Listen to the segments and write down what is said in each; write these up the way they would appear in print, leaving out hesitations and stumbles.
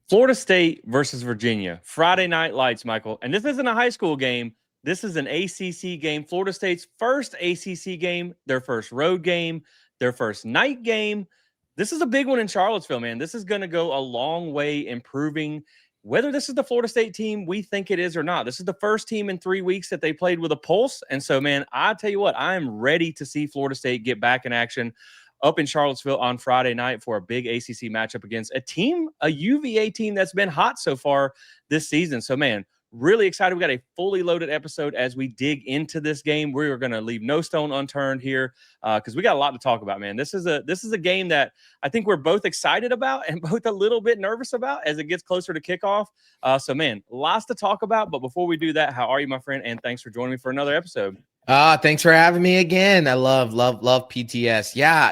Florida State versus Virginia, Friday night lights, Michael. And this isn't a high school game. This is an ACC game. Florida State's first ACC game, their first road game, their first night game. This is a big one in Charlottesville, man. This is going to go a long way improving whether this is the Florida State team we think it is or not. This is the first team in 3 weeks that they played with a pulse. And so, man, I tell you what, I am ready to see Florida State get back in action up in Charlottesville on Friday night for a big ACC matchup against a UVA team that's been hot so far this season. So, man, really excited. We got a fully loaded episode as we dig into this game. We are going to leave no stone unturned here because we got a lot to talk about, man. This is a game that I think we're both excited about and both a little bit nervous about as it gets closer to kickoff. So, man, lots to talk about. But before we do that, how are you, my friend? And thanks for joining me for another episode. Thanks for having me again. I love PTS. Yeah,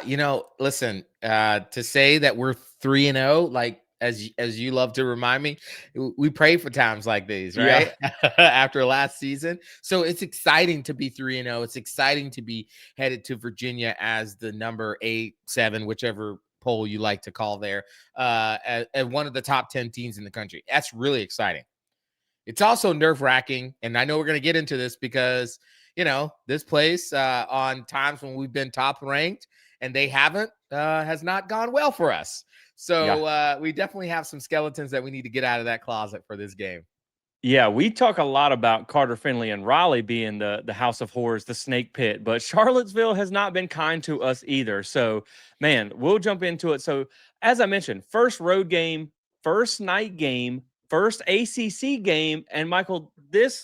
listen, to say that we're 3-0, like as you love to remind me, we pray for times like these, right? Yeah. After last season. So it's exciting to be 3-0. It's exciting to be headed to Virginia as the number 8, 7, whichever poll you like to call there, as one of the top 10 teams in the country. That's really exciting. It's also nerve-wracking, and I know we're going to get into this because this place on times when we've been top ranked and they haven't has not gone well for us. So we definitely have some skeletons that we need to get out of that closet for this game. Yeah, we talk a lot about Carter Finley and Raleigh being the house of horrors, the snake pit, but Charlottesville has not been kind to us either. So, man, we'll jump into it. So, as I mentioned, first road game, first night game, first ACC game. And Michael,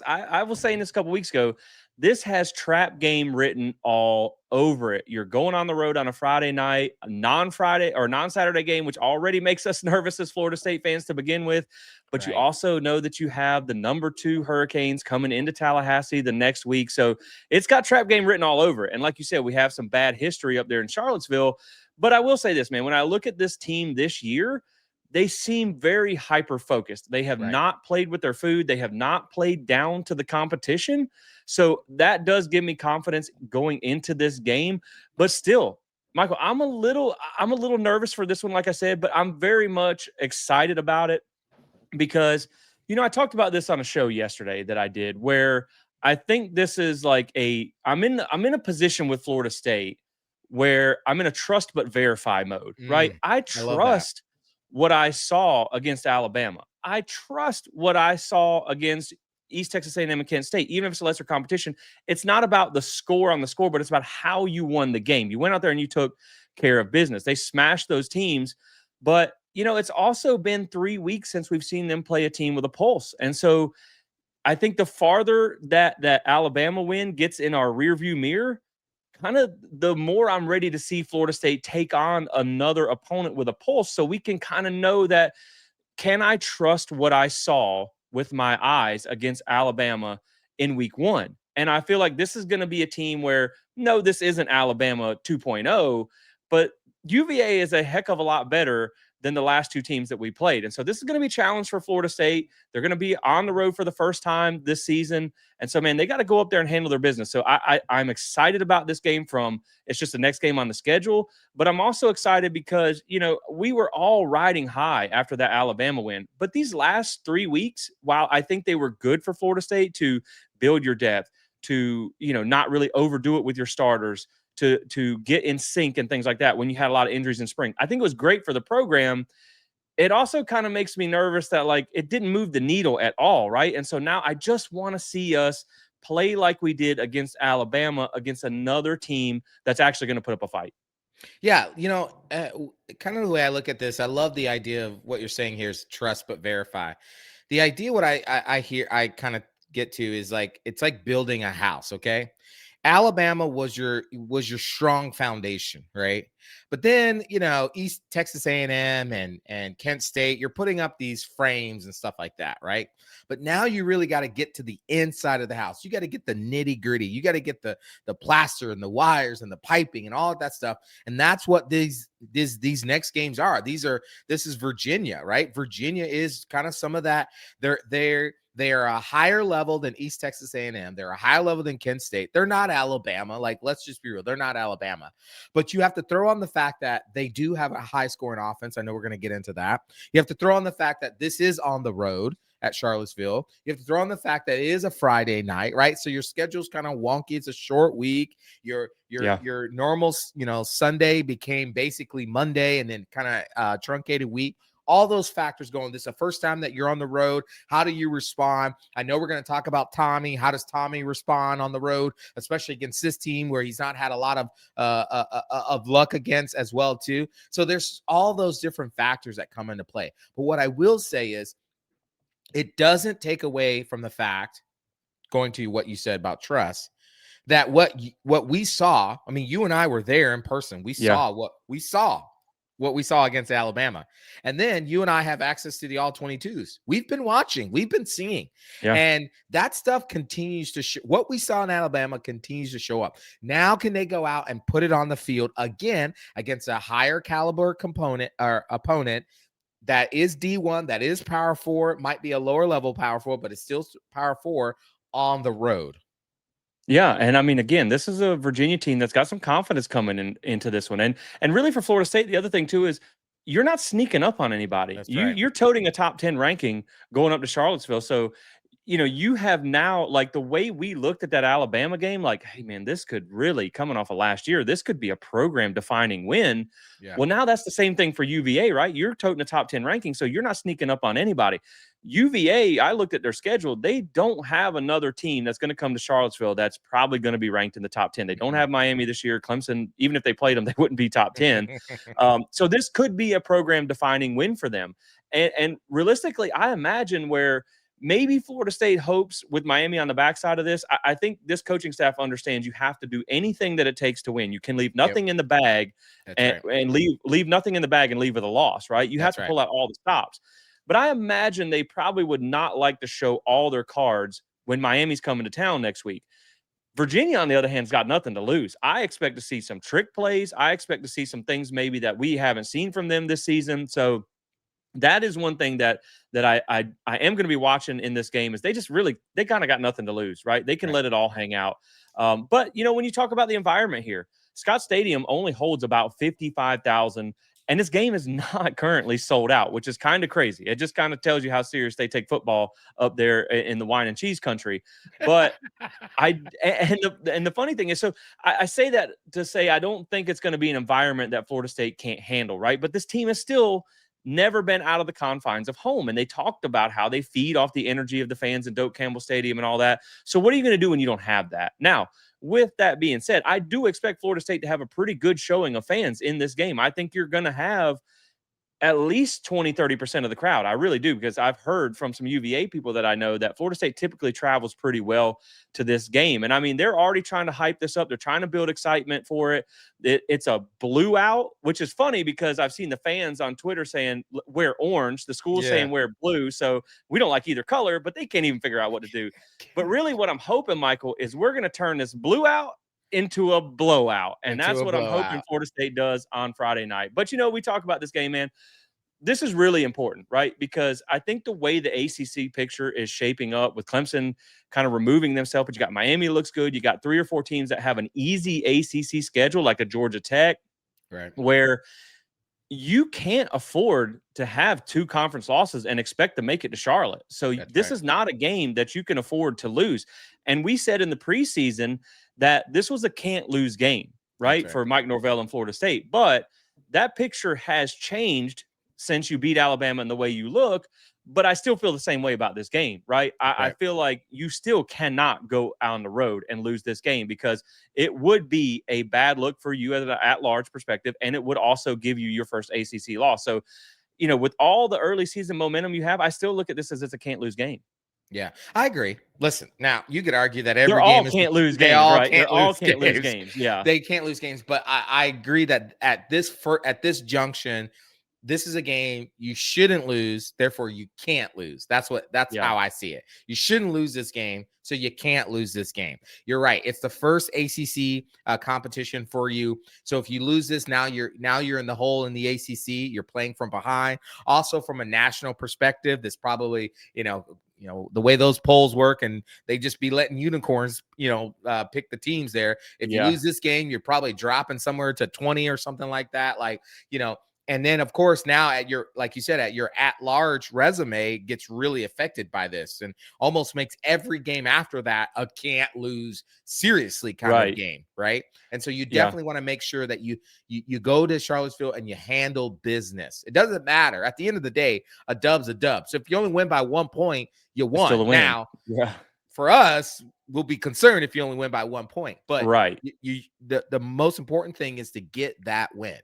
I was saying this a couple weeks ago, this has trap game written all over it. You're going on the road on a Friday night, a non-Friday or non-Saturday game, which already makes us nervous as Florida State fans to begin with. But you also know that you have the number 2 Hurricanes coming into Tallahassee the next week. So it's got trap game written all over it. And like you said, we have some bad history up there in Charlottesville. But I will say this, man, when I look at this team this year, they seem very hyper-focused. They have not played with their food. They have not played down to the competition. So that does give me confidence going into this game. But still, Michael, I'm a little nervous for this one, like I said, but I'm very much excited about it because, I talked about this on a show yesterday that I did where I think this is like I'm in a position with Florida State where I'm in a trust but verify mode, right? I trust what I saw against Alabama. I trust what I saw against East Texas A&M and Kent State, even if it's a lesser competition. It's not about the score on the score, but it's about how you won the game. You went out there and you took care of business. They smashed those teams, but it's also been 3 weeks since we've seen them play a team with a pulse. And so I think the farther that Alabama win gets in our rearview mirror, kind of the more I'm ready to see Florida State take on another opponent with a pulse so we can kind of know that, can I trust what I saw with my eyes against Alabama in week 1? And I feel like this is going to be a team where, no, this isn't Alabama 2.0, but UVA is a heck of a lot better than the last 2 teams that we played. And so this is going to be a challenge for Florida State. They're going to be on the road for the first time this season. And so, man, they got to go up there and handle their business. So I'm excited about this game it's just the next game on the schedule. But I'm also excited because, we were all riding high after that Alabama win. But these last 3 weeks, while I think they were good for Florida State to build your depth, to, not really overdo it with your starters, to get in sync and things like that when you had a lot of injuries in spring. I think it was great for the program. It also kind of makes me nervous that it didn't move the needle at all, right? And so now I just want to see us play like we did against Alabama, against another team that's actually going to put up a fight. Yeah, kind of the way I look at this, I love the idea of what you're saying here is trust but verify. The idea what I hear, I kind of get to is it's like building a house, okay? Alabama was your strong foundation, right? But then, East Texas A&M and Kent State, you're putting up these frames and stuff like that, right? But now you really got to get to the inside of the house. You got to get the nitty gritty. You got to get the plaster and the wires and the piping and all of that stuff. And that's what these next games are. This is Virginia, right? Virginia is kind of some of that. They're They are a higher level than East Texas A&M. They're a higher level than Kent State. They're not Alabama. Like, let's just be real. They're not Alabama. But you have to throw on the fact that they do have a high-scoring offense. I know we're going to get into that. You have to throw on the fact that this is on the road at Charlottesville. You have to throw on the fact that it is a Friday night, right? So your schedule's kind of wonky. It's a short week. Your normal, Sunday became basically Monday, and then kind of truncated week. All those factors going. This is the first time that you're on the road. How do you respond? I know we're going to talk about Tommy. How does Tommy respond on the road, especially against this team where he's not had a lot of luck against as well too. So there's all those different factors that come into play. But what I will say is, it doesn't take away from the fact, going to what you said about trust, that what we saw. I mean, you and I were there in person. We saw what we saw against Alabama. And then you and I have access to the all 22s. We've been watching, we've been seeing, and that stuff continues to show. What we saw in Alabama continues to show up. Now, can they go out and put it on the field again against a higher caliber opponent that is D1, that is Power 4, might be a lower level Power 4, but it's still Power 4 on the road? Yeah, and I mean, again, this is a Virginia team that's got some confidence coming into this one, and really for Florida State, the other thing too is you're not sneaking up on anybody. That's right. You're toting a top 10 ranking going up to Charlottesville, so you have now, like, the way we looked at that Alabama game, like, hey man, this could really, coming off of last year, this could be a program defining win. Yeah. Well, now that's the same thing for UVA, right? You're toting a top 10 ranking, so you're not sneaking up on anybody. UVA, I looked at their schedule. They don't have another team that's going to come to Charlottesville that's probably going to be ranked in the top 10. They don't have Miami this year. Clemson, even if they played them, they wouldn't be top 10. So this could be a program defining win for them. And realistically, I imagine where maybe Florida State hopes with Miami on the backside of this. I think this coaching staff understands you have to do anything that it takes to win. You can leave nothing in the bag and leave nothing in the bag and leave with a loss, right? You have to pull out all the stops. But I imagine they probably would not like to show all their cards when Miami's coming to town next week. Virginia, on the other hand, has got nothing to lose. I expect to see some trick plays. I expect to see some things maybe that we haven't seen from them this season. So that is one thing that I am going to be watching in this game is they kind of got nothing to lose, right? They can let it all hang out. But when you talk about the environment here, Scott Stadium only holds about 55,000. And this game is not currently sold out, which is kind of crazy. It just kind of tells you how serious they take football up there in the wine and cheese country. But the funny thing is, so I say that to say I don't think it's going to be an environment that Florida State can't handle, right? But this team is still never been out of the confines of home. And they talked about how they feed off the energy of the fans in Doak Campbell Stadium and all that. So what are you going to do when you don't have that? Now, with that being said, I do expect Florida State to have a pretty good showing of fans in this game. I think you're going to have at least 20-30% of the crowd. I really do, because I've heard from some UVA people that I know that Florida State typically travels pretty well to this game. And I mean, they're already trying to hype this up. They're trying to build excitement for it. It's a blue out, which is funny because I've seen the fans on Twitter saying wear orange. The school's saying wear blue. So we don't like either color, but they can't even figure out what to do. But really what I'm hoping, Michael, is we're going to turn this blue out into a blowout. And that's what I'm hoping Florida State does on Friday night. But, we talk about this game, man. This is really important, right? Because I think the way the ACC picture is shaping up with Clemson kind of removing themselves, but you got Miami looks good. You got 3 or 4 teams that have an easy ACC schedule, like a Georgia Tech, where you can't afford to have 2 conference losses and expect to make it to Charlotte. So this is not a game that you can afford to lose. And we said in the preseason that this was a can't lose game, right? For Mike Norvell and Florida State. But that picture has changed since you beat Alabama in the way you look. But I still feel the same way about this game, right? I feel like you still cannot go on the road and lose this game, because it would be a bad look for you at an at-large perspective, and it would also give you your first ACC loss. So, with all the early season momentum you have, I still look at this as it's a can't-lose game. Yeah, I agree. Listen, now you could argue that every game is can't lose games, right? They all can't lose games. Yeah, they can't lose games. But I agree that at this junction, this is a game you shouldn't lose, therefore you can't lose. That's Yeah. how I see it. You shouldn't lose this game, so you can't lose this game. You're right. It's the first ACC competition for you. So if you lose this, now you're in the hole in the ACC. You're playing from behind. Also, from a national perspective, this probably the way those polls work, and they just be letting unicorns pick the teams there. If you Yeah. lose this game, you're probably dropping somewhere to 20 or something like that. And then, of course, now like you said, at your at-large resume gets really affected by this, and almost makes every game after that a can't lose seriously kind of Right. game, right? And so you Yeah. definitely want to make sure that you go to Charlottesville and you handle business. It doesn't matter. At the end of the day, a dub's a dub. So if you only win by 1 point, you It's still won. a win. Now, Yeah. for us, we'll be concerned if you only win by 1 point. But Right. the most important thing is to get that win.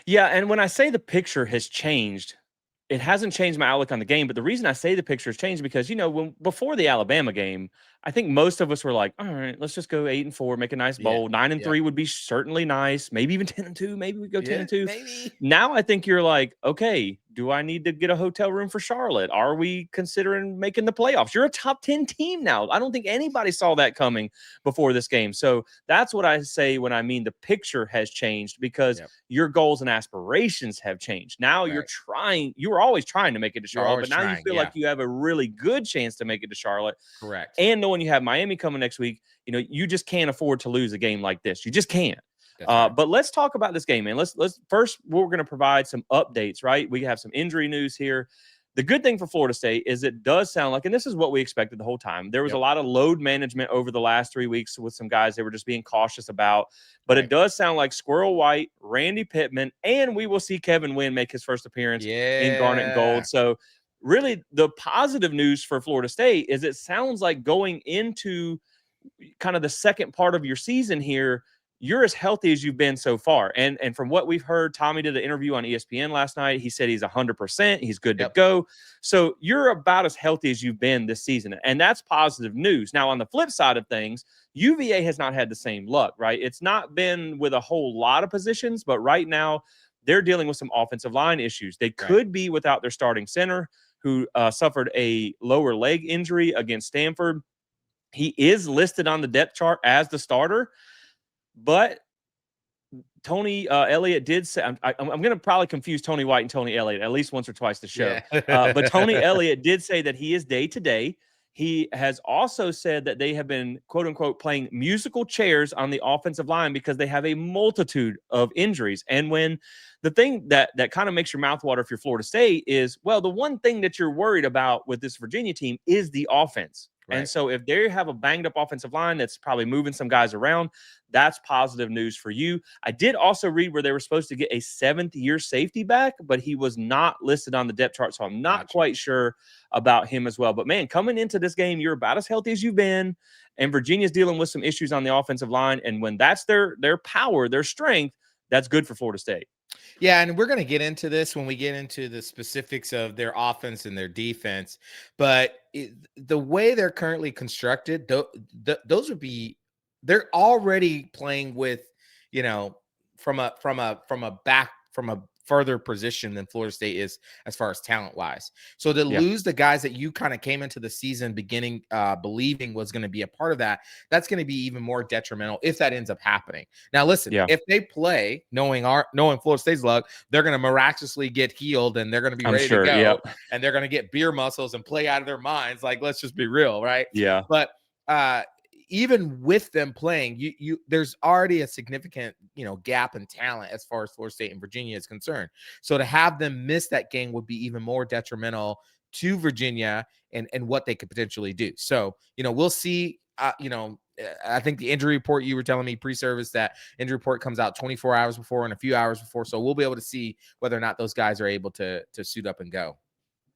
Yeah, and when I say the picture has changed, it hasn't changed my outlook on the game. But the reason I say the picture has changed because when before the Alabama game, I think most of us were like, "All right, let's just go 8-4, make a nice Yeah. bowl. 9 and Yep. 3 would be certainly nice. Maybe even 10-2. Maybe we go 10 Yeah, and 2." maybe. Now I think you're like, okay, do I need to get a hotel room for Charlotte? Are we considering making the playoffs? You're a top 10 team now. I don't think anybody saw that coming before this game. So that's what I say when I mean the picture has changed because Yep. your goals and aspirations have changed. Now Right. you were always trying to make it to You're Charlotte, always but now you trying. feel like Yeah. you have a really good chance to make it to Charlotte. Correct. And knowing you have Miami coming next week, you just can't afford to lose a game like this. You just can't. That's right. But let's talk about this game, man. Let's first we're going to provide some updates, right? We have some injury news here. The good thing for Florida State is it does sound like, and this is what we expected the whole time. There was a Yep. lot of load management over the last 3 weeks with some guys they were just being cautious about. But it Right. does sound like Squirrel White, Randy Pittman, and we will see Kevin Wynn make his first appearance in Garnet and Yeah. Gold. So really, the positive news for Florida State is it sounds like going into kind of the second part of your season here, you're as healthy as you've been so far. And from what we've heard, Tommy did an interview on ESPN last night. He said he's 100%. He's good to Yep. go. So you're about as healthy as you've been this season. And that's positive news. Now, on the flip side of things, UVA has not had the same luck, right? It's not been with a whole lot of positions, but right now they're dealing with some offensive line issues. They Right. could be without their starting center who suffered a lower leg injury against Stanford. He is listed on the depth chart as the starter, but Tony Elliott did say, I'm going to probably confuse Tony White and Tony Elliott at least once or twice this show. Yeah. But Tony Elliott did say that he is day to day. He has also said that they have been, quote unquote, playing musical chairs on the offensive line because they have a multitude of injuries. And when the thing that kind of makes your mouth water if you're Florida State is, well, the one thing that you're worried about with this Virginia team is the offense. And Right. so if they have a banged up offensive line that's probably moving some guys around, that's positive news for you. I did also read where they were supposed to get a 7th-year safety back, but he was not listed on the depth chart. So I'm not Gotcha. quite sure about him as well. But man, coming into this game, you're about as healthy as you've been. And Virginia's dealing with some issues on the offensive line. And when that's their power, their strength, that's good for Florida State. Yeah, and we're going to get into this when we get into the specifics of their offense and their defense. But the way they're currently constructed, those would be they're already playing with, from a further position than Florida State is as far as talent wise. So to Yeah. lose the guys that you kind of came into the season beginning believing was going to be a part of that, that's going to be even more detrimental if that ends up happening. Now, listen, Yeah. if they play knowing Florida State's luck, they're going to miraculously get healed and they're going to be I'm ready sure. to go, Yep. and they're going to get beer muscles and play out of their minds. Like, let's just be real, right? Yeah. But even with them playing, there's already a significant gap in talent as far as Florida State and Virginia is concerned. So to have them miss that game would be even more detrimental to Virginia and what they could potentially do. So we'll see. I think the injury report you were telling me pre-service, that injury report comes out 24 hours before and a few hours before. So we'll be able to see whether or not those guys are able to suit up and go.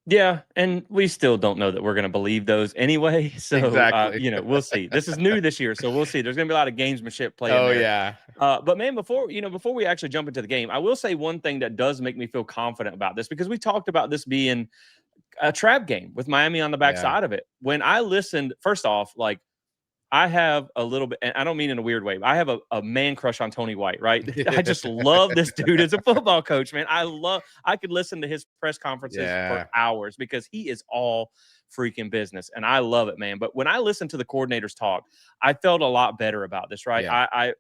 Yeah, and we still don't know that we're going to believe those anyway. So, Exactly. we'll see. This is new this year, so we'll see. There's going to be a lot of gamesmanship playing Oh there. yeah. But man, before we actually jump into the game, I will say one thing that does make me feel confident about this because we talked about this being a trap game with Miami on the Yeah. backside of it. When I listened, first off, like I have a little bit, and I don't mean in a weird way. I have a man crush on Tony White, right? I just love this dude as a football coach, man. I could listen to his press conferences for Yeah. hours because he is all freaking business, and I love it, man. But when I listened to the coordinators talk, I felt a lot better about this, right? Yeah.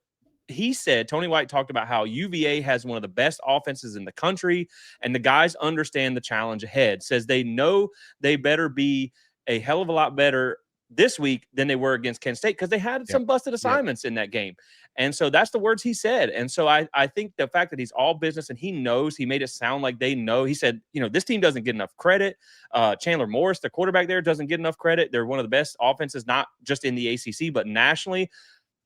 He said, Tony White talked about how UVA has one of the best offenses in the country, and the guys understand the challenge ahead. Says they know they better be a hell of a lot better this week than they were against Kent State because they had Yep. some busted Yep. assignments in that game. And so that's the words he said. And so I think the fact that he's all business and he knows, he made it sound like they know. He said, this team doesn't get enough credit. Chandler Morris, the quarterback there, doesn't get enough credit. They're one of the best offenses, not just in the ACC, but nationally.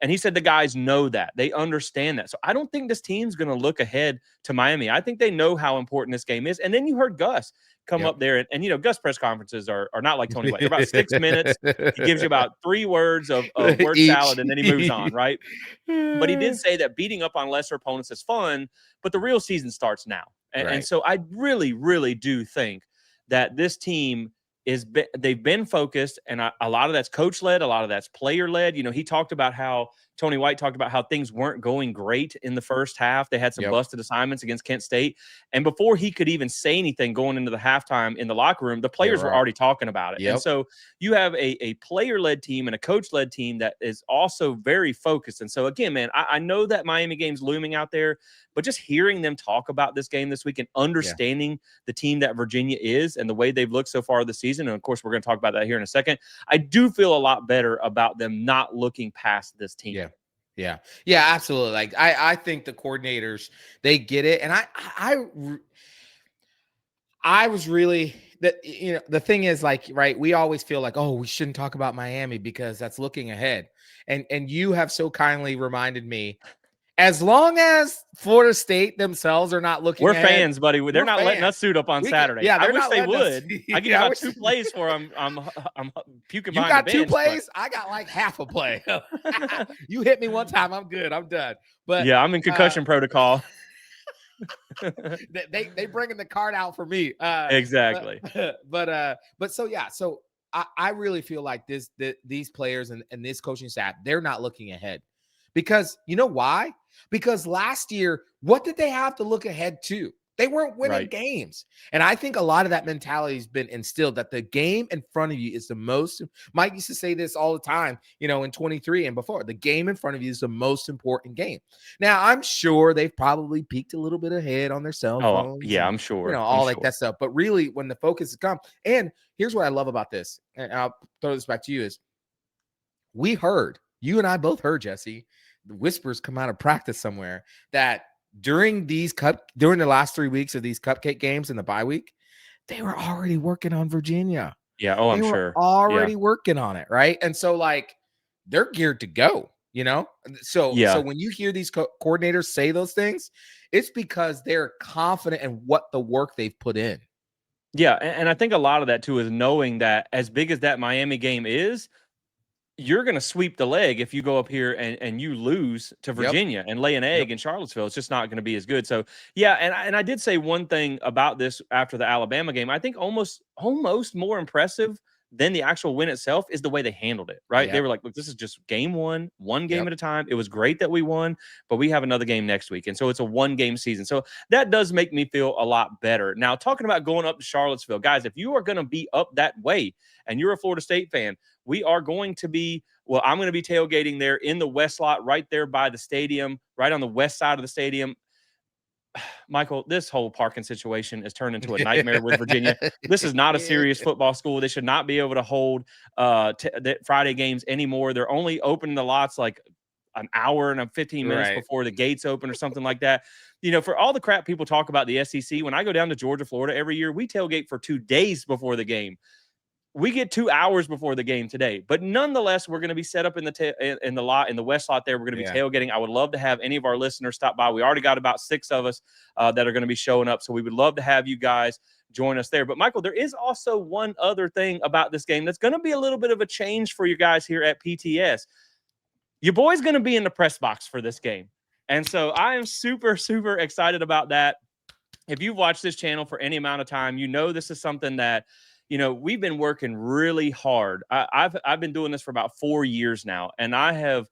And he said the guys know that. They understand that. So I don't think this team's going to look ahead to Miami. I think they know how important this game is. And then you heard Gus come Yep. up there. And Gus press conferences are not like Tony White. They're about 6 minutes. He gives you about 3 words of word Each. salad, and then he moves on, right? But he did say that beating up on lesser opponents is fun, but the real season starts now. And Right. so I really, really do think that this team they've been focused, and a lot of that's coach led, a lot of that's player led. He talked about how Tony White talked about how things weren't going great in the first half. They had some Yep. busted assignments against Kent State, and before he could even say anything going into the halftime in the locker room, the They players were were all. already talking about it. And Yep. so you have a player led team and a coach led team that is also very focused. And so again, man, I know that Miami game's looming out there, but just hearing them talk about this game this week and Yeah. understanding the team that Virginia is and the way they've looked so far this season, and of course we're going to talk about that here in a second, I do feel a lot better about them not looking past this team. Yeah. Yeah. Yeah, absolutely. Like I think the coordinators, they get it. And I was really the thing is, like, right, we always feel like, oh, we shouldn't talk about Miami because that's looking ahead. And you have so kindly reminded me, as long as Florida State themselves are not looking We're ahead, fans, buddy. They're we're not letting us fans. suit up on We can, Saturday. yeah, I they're wish not they letting us. would. I give you Yeah, I about wish 2 plays for I'm puking you behind the got 2 bench, but plays. I got like half a play. You hit me one time, I'm good. I'm done. But yeah, I'm in concussion protocol. they bringing the card out for me. Exactly. But so yeah, so I really feel like these players and this coaching staff, they're not looking ahead. Because you know why? Because last year, what did they have to look ahead to? They weren't winning Right. games. And I think a lot of that mentality has been instilled that the game in front of you is the most. Mike used to say this all the time, in 23 and before. The game in front of you is the most important game. Now, I'm sure they've probably peeked a little bit ahead on their cell Oh, phones yeah, and, I'm sure. I'm all like sure. that stuff. But really, when the focus has come, and here's what I love about this, and I'll throw this back to you, is you and I both heard, Jesse, the whispers come out of practice somewhere that during the last 3 weeks of these cupcake games in the bye week, they were already working on Virginia. Yeah. Oh, I'm They were sure. Yeah. already working on it, right? And so, like, they're geared to go, So Yeah. when you hear these coordinators say those things, it's because they're confident in what the work they've put in. Yeah. And I think a lot of that too is knowing that as big as that Miami game is, you're going to sweep the leg if you go up here and you lose to Yep. Virginia and lay an Yep. egg in Charlottesville. It's just not going to be as good. So yeah, and I did say one thing about this after the Alabama game. I think almost more impressive than the actual win itself is the way they handled it. Right? They Yep. were like, "Look, this is just game one game Yep. at a time. It was great that we won, but we have another game next week, and so it's a 1-game season. So that does make me feel a lot better. Now, talking about going up to Charlottesville, guys, if you are going to be up that way and you're a Florida State fan, we are going to be, well, I'm going to be tailgating there in the west lot, right there by the stadium, right on the west side of the stadium. Michael, this whole parking situation has turned into a nightmare with Virginia. This is not a serious football school. They should not be able to hold Friday games anymore. They're only opening the lots like an hour and 15 minutes Right. before the gates open or something like that. For all the crap people talk about the SEC, when I go down to Georgia, Florida every year, we tailgate for 2 days before the game. We get 2 hours before the game today, but nonetheless, we're going to be set up in the lot in the west lot there. We're going to be Yeah. tailgating. I would love to have any of our listeners stop by. We already got about 6 of us that are going to be showing up, so we would love to have you guys join us there. But Michael, there is also one other thing about this game that's going to be a little bit of a change for you guys here at PTS. Your boy's going to be in the press box for this game, and so I am super, super excited about that. If you've watched this channel for any amount of time, you know this is something that we've been working really hard. I've been doing this for about 4 years now, and I have,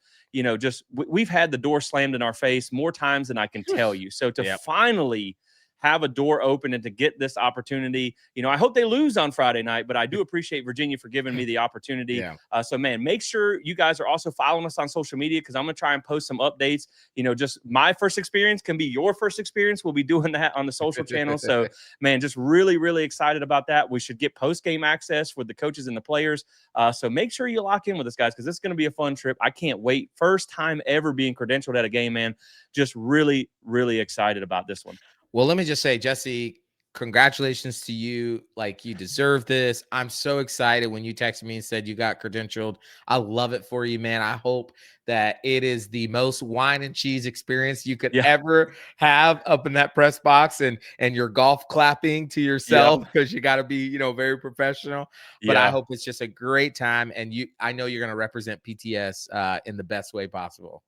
we've had the door slammed in our face more times than I can tell you. So to Yep. finally have a door open and to get this opportunity, I hope they lose on Friday night, but I do appreciate Virginia for giving me the opportunity. Yeah. So man, make sure you guys are also following us on social media, because I'm going to try and post some updates. Just my first experience can be your first experience. We'll be doing that on the social channels. So man, just really, really excited about that. We should get post-game access with the coaches and the players. So make sure you lock in with us, guys, because it's going to be a fun trip. I can't wait. First time ever being credentialed at a game, man. Just really, really excited about this one. Well, let me just say, Jesse, congratulations to you. Like, you deserve this. I'm so excited when you texted me and said you got credentialed. I love it for you, man. I hope that it is the most wine and cheese experience you could ever have up in that press box, and your golf clapping to yourself, because you got to be, very professional. But I hope it's just a great time. And I know you're going to represent PTS in the best way possible.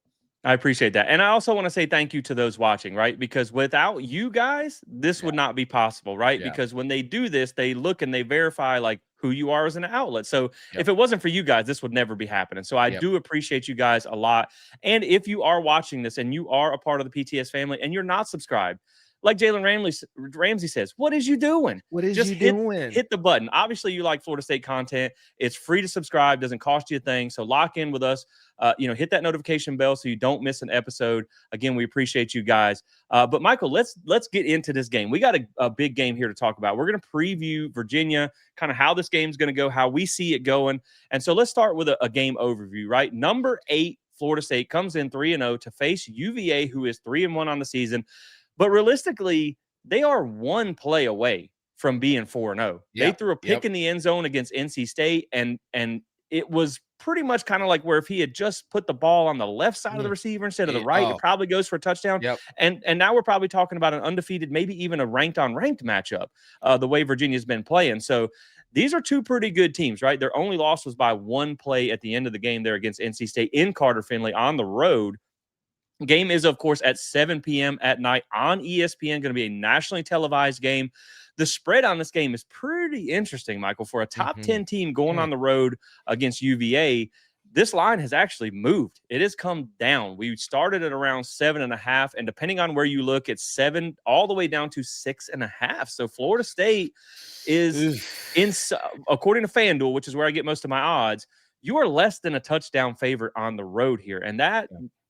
I appreciate that. And I also want to say thank you to those watching, right? Because without you guys, this would not be possible, right? Because when they do this, they look and they verify like who you are as an outlet. So if it wasn't for you guys, this would never be happening. So I do appreciate you guys a lot. And if you are watching this and you are a part of the PTS family and you're not subscribed, like Jalen Ramsey says, what is you doing? What is Just you doing? hit the button. Obviously, you like Florida State content. It's free to subscribe. Doesn't cost you a thing. So lock in with us. Hit that notification bell so you don't miss an episode. Again, we appreciate you guys. But Michael, let's get into this game. We got a big game here to talk about. We're going to preview Virginia, kind of how this game's going to go, how we see it going. And so let's start with a game overview, right? Number 8, Florida State comes in 3-0 to face UVA, who is 3-1 on the season. But realistically, they are one play away from being 4-0. They threw a pick in the end zone against NC State, and it was pretty much kind of like where if he had just put the ball on the left side of the receiver instead of the right, it probably goes for a touchdown. And now we're probably talking about an undefeated, maybe even a ranked on ranked matchup, the way Virginia's been playing. So these are two pretty good teams, right? Their only loss was by one play at the end of the game there against NC State in Carter Finley on the road. Game is, of course, at 7 p.m. at night on ESPN. Going to be a nationally televised game. The spread on this game is pretty interesting, Michael. For a top 10 team going on the road against UVA, this line has actually moved. It has come down. We started at around 7.5, and depending on where you look, it's 7 all the way down to 6.5. So Florida State is, according to FanDuel, which is where I get most of my odds, you are less than a touchdown favorite on the road here. And that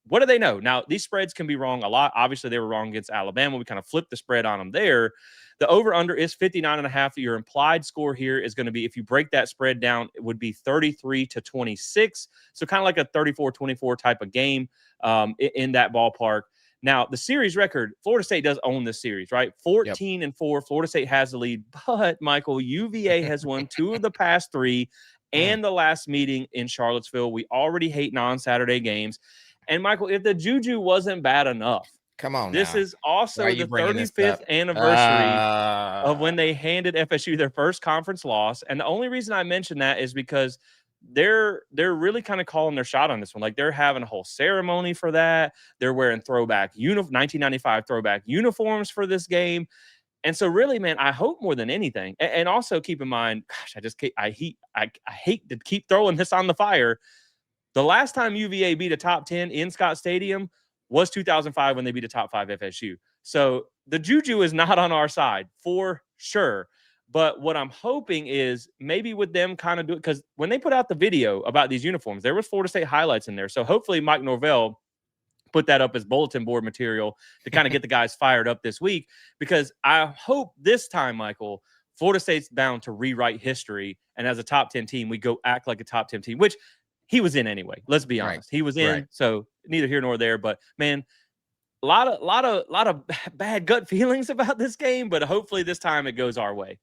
what do they know? Now, these spreads can be wrong a lot. Obviously, they were wrong against Alabama. We kind of flipped the spread on them there. The over-under is 59.5. Your implied score here is going to be, if you break that spread down, it would be 33-26. So kind of like a 34-24 type of game in that ballpark. Now, the series record, Florida State does own this series, right? 14-4. Florida State has the lead. But, Michael, UVA has won 2 of the past 3 and the last meeting in Charlottesville. We already hate non-Saturday games. And, Michael, if the juju wasn't bad enough, come on, this is also the 35th anniversary of when they handed FSU their first conference loss. And the only reason I mention that is because they're really kind of calling their shot on this one. Like, they're having a whole ceremony for that. They're wearing 1995 throwback uniforms for this game. And so really, man, I hope more than anything. And also keep in mind, gosh, I hate to keep throwing this on the fire. The last time UVA beat a top 10 in Scott Stadium was 2005 when they beat a top 5 FSU. So the juju is not on our side for sure. But what I'm hoping is maybe with them kind of do it, because when they put out the video about these uniforms, there was Florida State highlights in there. So hopefully Mike Norvell put that up as bulletin board material to kind of get the guys fired up this week, because I hope this time, Michael, Florida State's bound to rewrite history. And as a top 10 team, we go act like a top 10 team, which he was in anyway. Let's be honest. He was in, so neither here nor there. But man, a lot of bad gut feelings about this game. But hopefully this time it goes our way.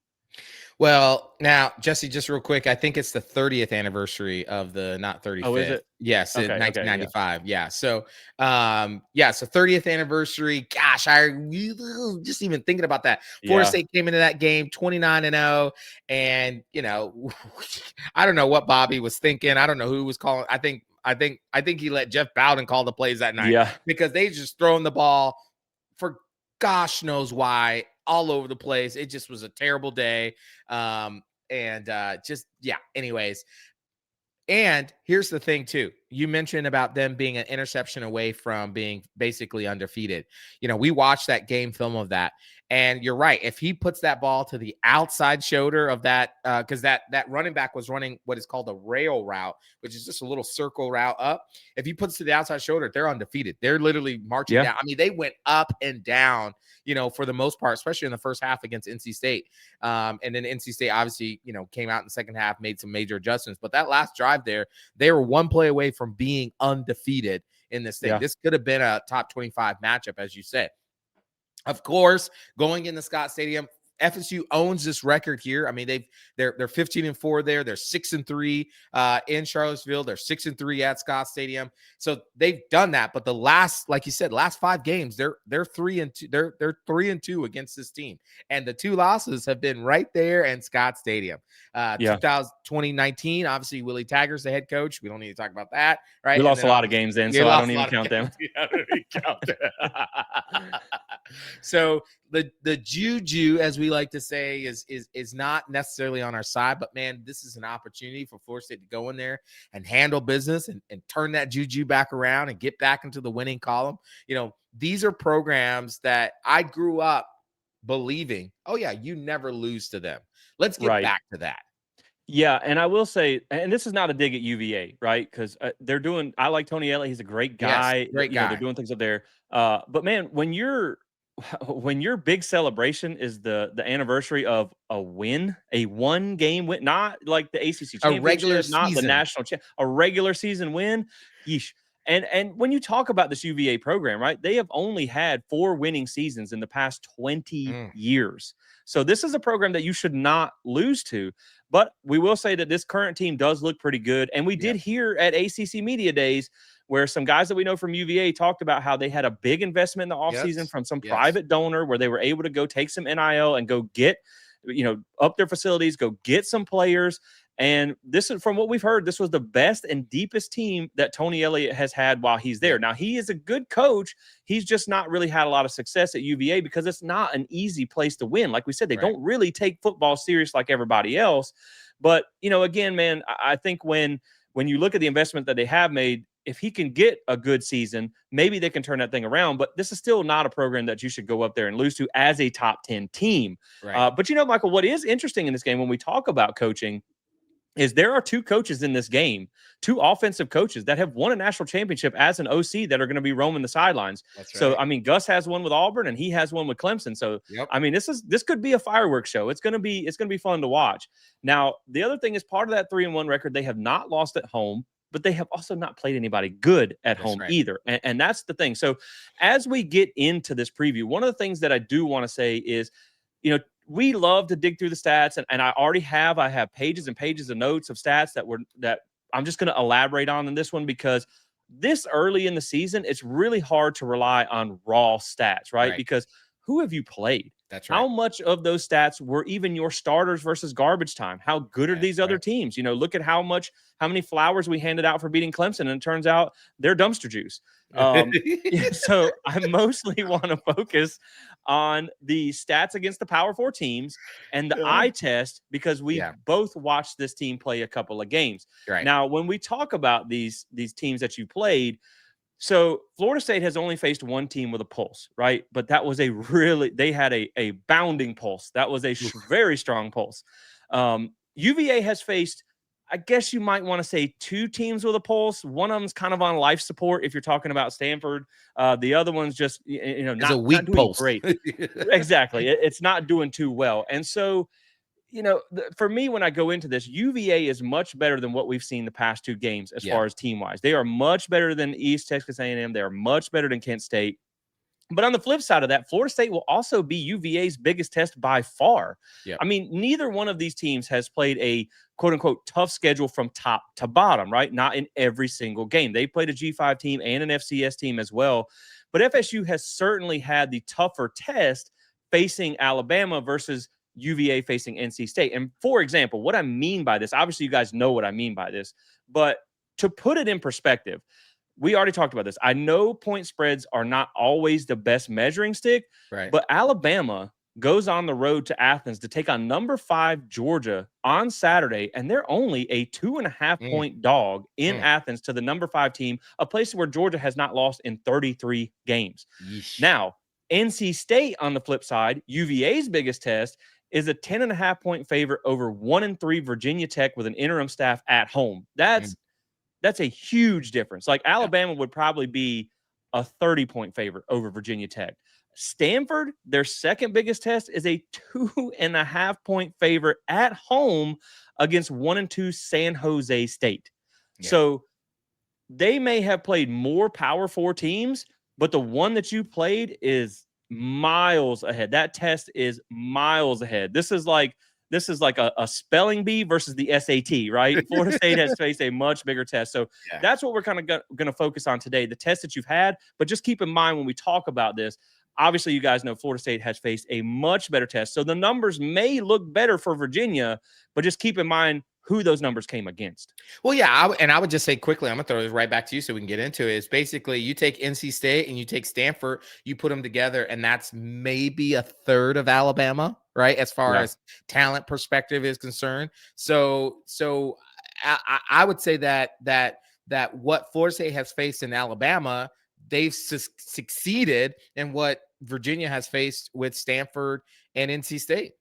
Well, now, Jesse, just real quick, I think it's the 30th anniversary of the, not 35th. Oh, is it? Yes, in 1995. Yeah. So, so 30th anniversary. Gosh, I just even thinking about that. Florida State came into that game 29-0, and I don't know what Bobby was thinking. I don't know who was calling. I think he let Jeff Bowden call the plays that night because they just throwing the ball for gosh knows why all over the place. It just was a terrible day. And just, yeah, anyways. And here's the thing, too. You mentioned about them being an interception away from being basically undefeated. We watched that game film of that. And you're right. If he puts that ball to the outside shoulder of that, because that running back was running what is called a rail route, which is just a little circle route up. If he puts to the outside shoulder, they're undefeated. They're literally marching Yeah. down. I mean, they went up and down, for the most part, especially in the first half against NC State. And then NC State obviously, came out in the second half, made some major adjustments. But that last drive there, they were one play away from being undefeated in this thing. Yeah. This could have been a top 25 matchup, as you said. Of course, going into Scott Stadium, FSU owns this record here. I mean, they're 15-4 there. They're 6-3 in Charlottesville. They're 6-3 at Scott Stadium. So they've done that. But the last, like you said, last 5 games, they're 3-2. They're 3-2 against this team, and the 2 losses have been right there in Scott Stadium. 2019, obviously Willie Taggart's the head coach. We don't need to talk about that, right? We And lost then a lot of games then, so I don't even count them. So the juju, as we like to say, is not necessarily on our side, but man, this is an opportunity for Florida State to go in there and handle business and turn that juju back around and get back into the winning column. These are programs that I grew up believing, oh yeah, you never lose to them. Let's get back to that. Yeah, and I will say, and this is not a dig at UVA, right? Because I like Tony Elliott. He's a great guy. Yes, great guy. They're doing things up there. But man, when your big celebration is the anniversary of a 1-game win, not like the ACC championship, a regular not season. the national a regular season win. Yeesh. And when you talk about this UVA program, right, they have only had 4 winning seasons in the past 20 years. So this is a program that you should not lose to. But we will say that this current team does look pretty good. And we did hear at ACC Media Days where some guys that we know from UVA talked about how they had a big investment in the offseason from some private donor where they were able to go take some NIL and go get, up their facilities, go get some players. And this is, from what we've heard, this was the best and deepest team that Tony Elliott has had while he's there. Now, he is a good coach. He's just not really had a lot of success at UVA because it's not an easy place to win. Like we said, they don't really take football serious like everybody else. But, again, man, I think when you look at the investment that they have made, if he can get a good season, maybe they can turn that thing around. But this is still not a program that you should go up there and lose to as a top 10 team. But, Michael, what is interesting in this game when we talk about coaching is there are 2 coaches in this game, 2 offensive coaches that have won a national championship as an OC that are going to be roaming the sidelines. So, I mean, Gus has one with Auburn and he has one with Clemson. So, I mean, this could be a fireworks show. It's going to be fun to watch. Now, the other thing is part of that 3-1 record, they have not lost at home, but they have also not played anybody good at home either. And that's the thing. So, as we get into this preview, one of the things that I do want to say is, we love to dig through the stats, and I have pages and pages of notes of stats that I'm just going to elaborate on in this one because this early in the season, it's really hard to rely on raw stats, right? Because who have you played? That's right. How much of those stats were even your starters versus garbage time? How good are these other teams? Look at how many flowers we handed out for beating Clemson, and it turns out they're dumpster juice. So I mostly want to focus on the stats against the Power 4 teams and the eye test because we both watched this team play a couple of games. Now, when we talk about these teams that you played, so Florida State has only faced one team with a pulse, right? But that was they had a bounding pulse. That was a very strong pulse. UVA has faced, I guess you might want to say, 2 teams with a pulse. One of them's kind of on life support if you're talking about Stanford. The other one's just, not a weak doing pulse. great. Exactly. It's not doing too well. And so, for me, when I go into this, UVA is much better than what we've seen the past 2 games as far as team-wise. They are much better than East Texas A&M. They are much better than Kent State. But on the flip side of that, Florida State will also be UVA's biggest test by far. I mean, neither one of these teams has played a quote-unquote tough schedule from top to bottom, right? Not in every single game. They played a G5 team and an FCS team as well. But FSU has certainly had the tougher test facing Alabama versus UVA facing NC State. And for example, what I mean by this, obviously you guys know what I mean by this, but to put it in perspective, we already talked about this. I know point spreads are not always the best measuring stick, but Alabama goes on the road to Athens to take on number 5 Georgia on Saturday, and they're only a 2.5-point dog in Mm. Athens to the number 5 team, a place where Georgia has not lost in 33 games. Yeesh. Now, NC State on the flip side, UVA's biggest test, is a 10.5-point favorite over 1-3 Virginia Tech with an interim staff at home. Mm. That's a huge difference. Like Yeah. Alabama would probably be a 30-point favorite over Virginia Tech. Stanford, their second biggest test, is a 2.5-point favorite at home against 1-2 San Jose State. Yeah. So they may have played more Power Four teams, but the one that you played is miles ahead. That test is miles ahead. This is like a spelling bee versus the SAT, right? Florida State has faced a much bigger test. So Yeah. that's what we're kind of going to focus on today, the test that you've had. But just keep in mind when we talk about this, obviously you guys know Florida State has faced a much better test. So the numbers may look better for Virginia, but just keep in mind who those numbers came against. Well, yeah, and I would just say quickly, I'm gonna throw this right back to you so we can get into it. It's basically you take NC State and you take Stanford, you put them together, and that's maybe a third of Alabama, right? As far Yeah. as talent perspective is concerned. So I would say that what Florida State has faced in Alabama, they've succeeded in what Virginia has faced with Stanford and NC State.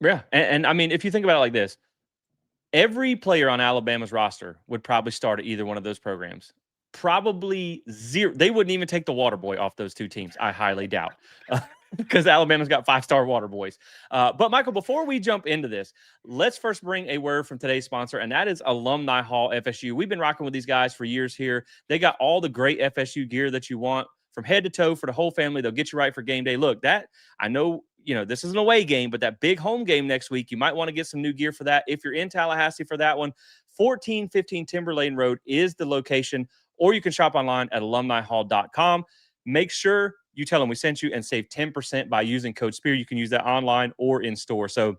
Yeah. And I mean, if you think about it like this, every player on Alabama's roster would probably start at either one of those programs. Probably zero. They wouldn't even take the water boy off those two teams. I highly doubt. Because Alabama's got 5-star water boys. But Michael, before we jump into this, let's first bring a word from today's sponsor, and that is Alumni Hall FSU. We've been rocking with these guys for years here. They got all the great FSU gear that you want from head to toe for the whole family. They'll get you right for game day. Look, that I know, this is an away game, but that big home game next week, you might want to get some new gear for that. If you're in Tallahassee for that one, 1415 Timberlane Road is the location, or you can shop online at alumnihall.com. Make sure you tell them we sent you and save 10% by using code SPEAR. You can use that online or in store. So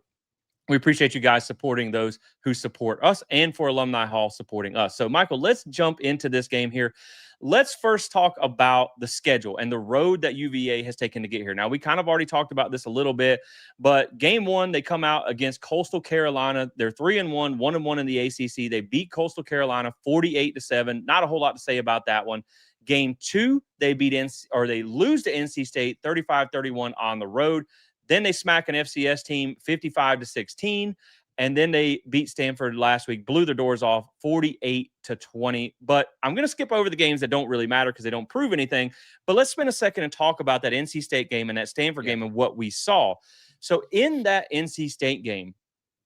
we appreciate you guys supporting those who support us, and for Alumni Hall supporting us. So, Michael, let's jump into this game here. Let's first talk about the schedule and the road that UVA has taken to get here. Now, we kind of already talked about this a little bit, but game one, they come out against Coastal Carolina. They're 3-1, 1-1 in the ACC. They beat Coastal Carolina 48-7. Not a whole lot to say about that one. Game two, they lose to NC State 35-31 on the road. Then they smack an FCS team 55-16. And then they beat Stanford last week, blew their doors off 48-20. But I'm going to skip over the games that don't really matter because they don't prove anything. But let's spend a second and talk about that NC State game and that Stanford game and what we saw. So in that NC State game,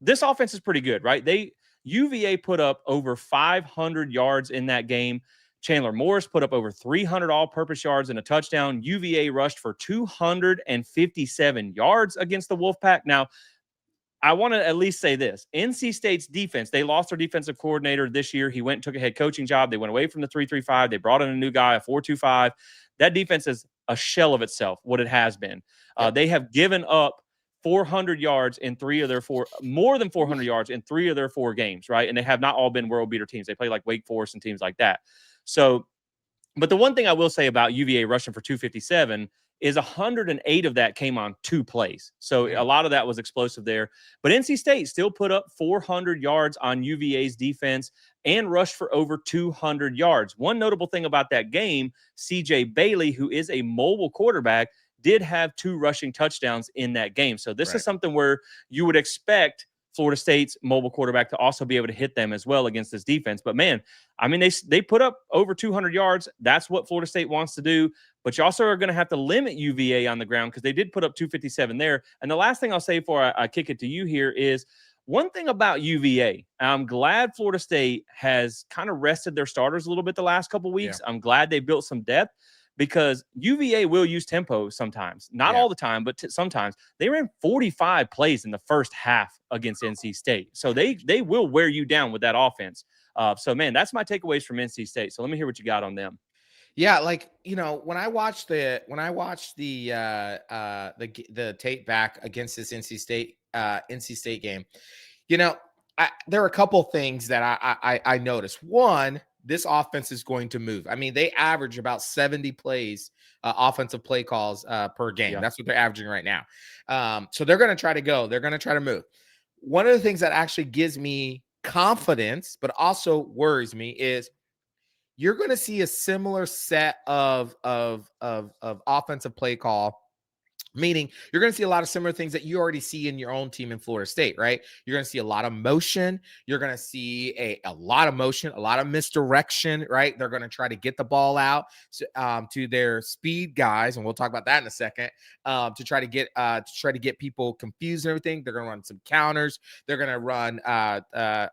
this offense is pretty good, right? UVA put up over 500 yards in that game. Chandler Morris put up over 300 all-purpose yards and a touchdown. UVA rushed for 257 yards against the Wolfpack. Now, I want to at least say this. NC State's defense, they lost their defensive coordinator this year. He went and took a head coaching job. They went away from the 3-3-5. They brought in a new guy, a 4-2-5. That defense is a shell of itself, what it has been. Yep. They have given up 400 yards in more than 400 yards in 3 of their 4 games, right? And they have not all been world beater teams. They play like Wake Forest and teams like that. So, but the one thing I will say about UVA rushing for 257 is 108 of that came on 2 plays. So a lot of that was explosive there. But NC State still put up 400 yards on UVA's defense and rushed for over 200 yards. One notable thing about that game, CJ Bailey, who is a mobile quarterback, did have 2 rushing touchdowns in that game. So this is something where you would expect Florida State's mobile quarterback to also be able to hit them as well against this defense. But man, I mean, they put up over 200 yards. That's what Florida State wants to do. But you also are going to have to limit UVA on the ground because they did put up 257 there. And the last thing I'll say before I kick it to you here is one thing about UVA. I'm glad Florida State has kind of rested their starters a little bit the last couple of weeks. I'm glad they built some depth, because UVA will use tempo sometimes. Not all the time, but sometimes. They ran 45 plays in the first half against NC State. So they will wear you down with that offense. So, man, that's my takeaways from NC State. So let me hear what you got on them. Yeah, like, when I watched the tape back against this NC State game, there are a couple things that I noticed. One, this offense is going to move. I mean, they average about 70 plays, offensive play calls per game. Yeah. That's what they're averaging right now. So they're going to try to go. They're going to try to move. One of the things that actually gives me confidence, but also worries me, is you're going to see a similar set of offensive play call. Meaning you're going to see a lot of similar things that you already see in your own team in Florida State, right? You're going to see a lot of motion. You're going to see a lot of motion, a lot of misdirection, right? They're going to try to get the ball out to their speed guys, and we'll talk about that in a second. To try to get people confused and everything. They're going to run some counters. They're going to run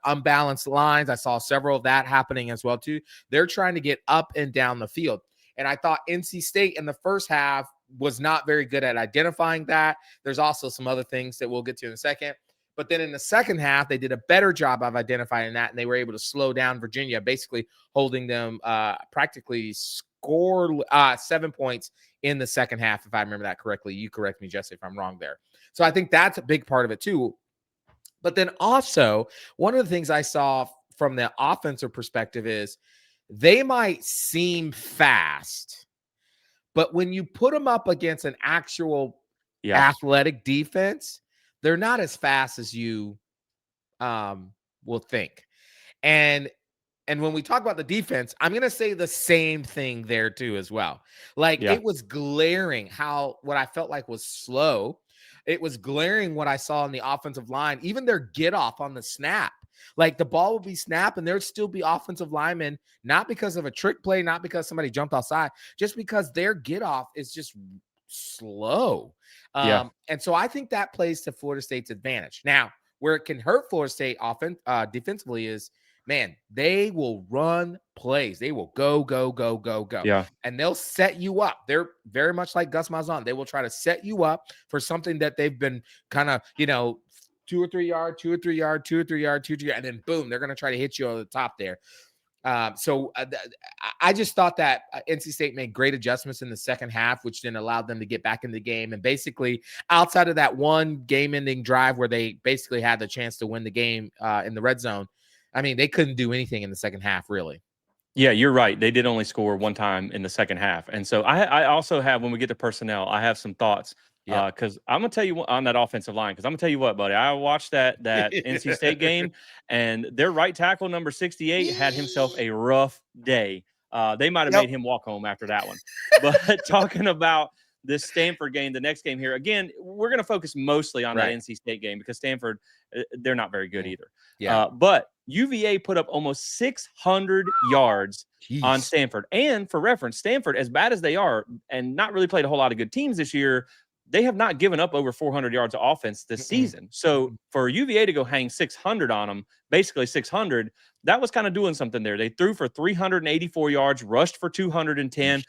unbalanced lines. I saw several of that happening as well too. They're trying to get up and down the field. And I thought NC State in the first half was not very good at identifying that. There's also some other things that we'll get to in a second. But then in the second half, they did a better job of identifying that, and they were able to slow down Virginia, basically holding them practically score 7 points in the second half, if I remember that correctly. You correct me, Jesse, if I'm wrong there. So I think that's a big part of it too. But then also, one of the things I saw from the offensive perspective is they might seem fast, but when you put them up against an actual athletic defense, they're not as fast as you will think. And when we talk about the defense, I'm going to say the same thing there too as well. Like it was glaring what I felt like was slow. It was glaring what I saw in the offensive line, even their get off on the snap. Like the ball would be snapped and there'd still be offensive linemen, not because of a trick play, not because somebody jumped outside, just because their get off is just slow. And so I think that plays to Florida State's advantage. Now, where it can hurt Florida State defensively is, man, they will run plays. They will go. Yeah. And they'll set you up. They're very much like Gus Malzahn. They will try to set you up for something that they've been kind of, 2 or 3 yard, and then boom, they're going to try to hit you on the top there. So I just thought that NC State made great adjustments in the second half, which then allowed them to get back in the game. And basically, outside of that one game-ending drive where they basically had the chance to win the game in the red zone, I mean, they couldn't do anything in the second half, really. Yeah, you're right. They did only score one time in the second half. And so I also have, when we get to personnel, I have some thoughts. Because I'm gonna tell you what, on that offensive line, because I'm gonna tell you what, buddy, I watched that NC State game, and their right tackle, number 68, had himself a rough day. They might have made him walk home after that one. But talking about this Stanford game, the next game here, again, we're gonna focus mostly on that NC State game because Stanford, they're not very good either. But UVA put up almost 600 yards on Stanford. And for reference, Stanford, as bad as they are, and not really played a whole lot of good teams this year, they have not given up over 400 yards of offense this season. So for UVA to go hang 600 on them, basically 600, that was kind of doing something there. They threw for 384 yards, rushed for 210.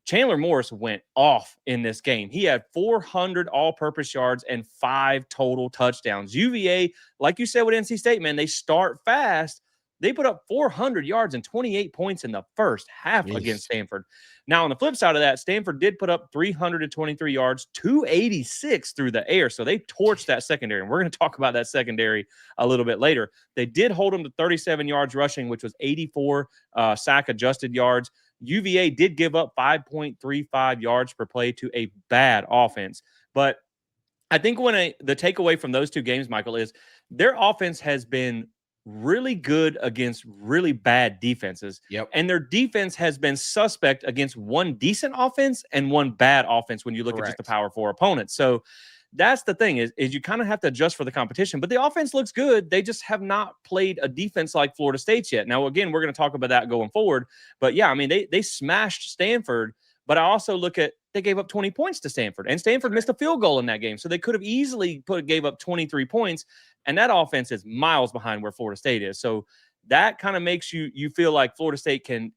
Chandler Morris went off in this game. He had 400 all-purpose yards and 5 total touchdowns. UVA, like you said with NC State, man, they start fast. They put up 400 yards and 28 points in the first half against Stanford. Now, on the flip side of that, Stanford did put up 323 yards, 286 through the air. So they torched that secondary. And we're going to talk about that secondary a little bit later. They did hold them to 37 yards rushing, which was 84 sack-adjusted yards. UVA did give up 5.35 yards per play to a bad offense. But I think the takeaway from those two games, Michael, is their offense has been really good against really bad defenses. And their defense has been suspect against one decent offense and one bad offense when you look at just the Power 4 opponents. So that's the thing is you kind of have to adjust for the competition. But the offense looks good. They just have not played a defense like Florida State's yet. Now, again, we're going to talk about that going forward. But, yeah, I mean, they smashed Stanford. But I also look at they gave up 20 points to Stanford. And Stanford missed a field goal in that game. So they could have easily gave up 23 points. And that offense is miles behind where Florida State is. So that kind of makes you feel like Florida State can,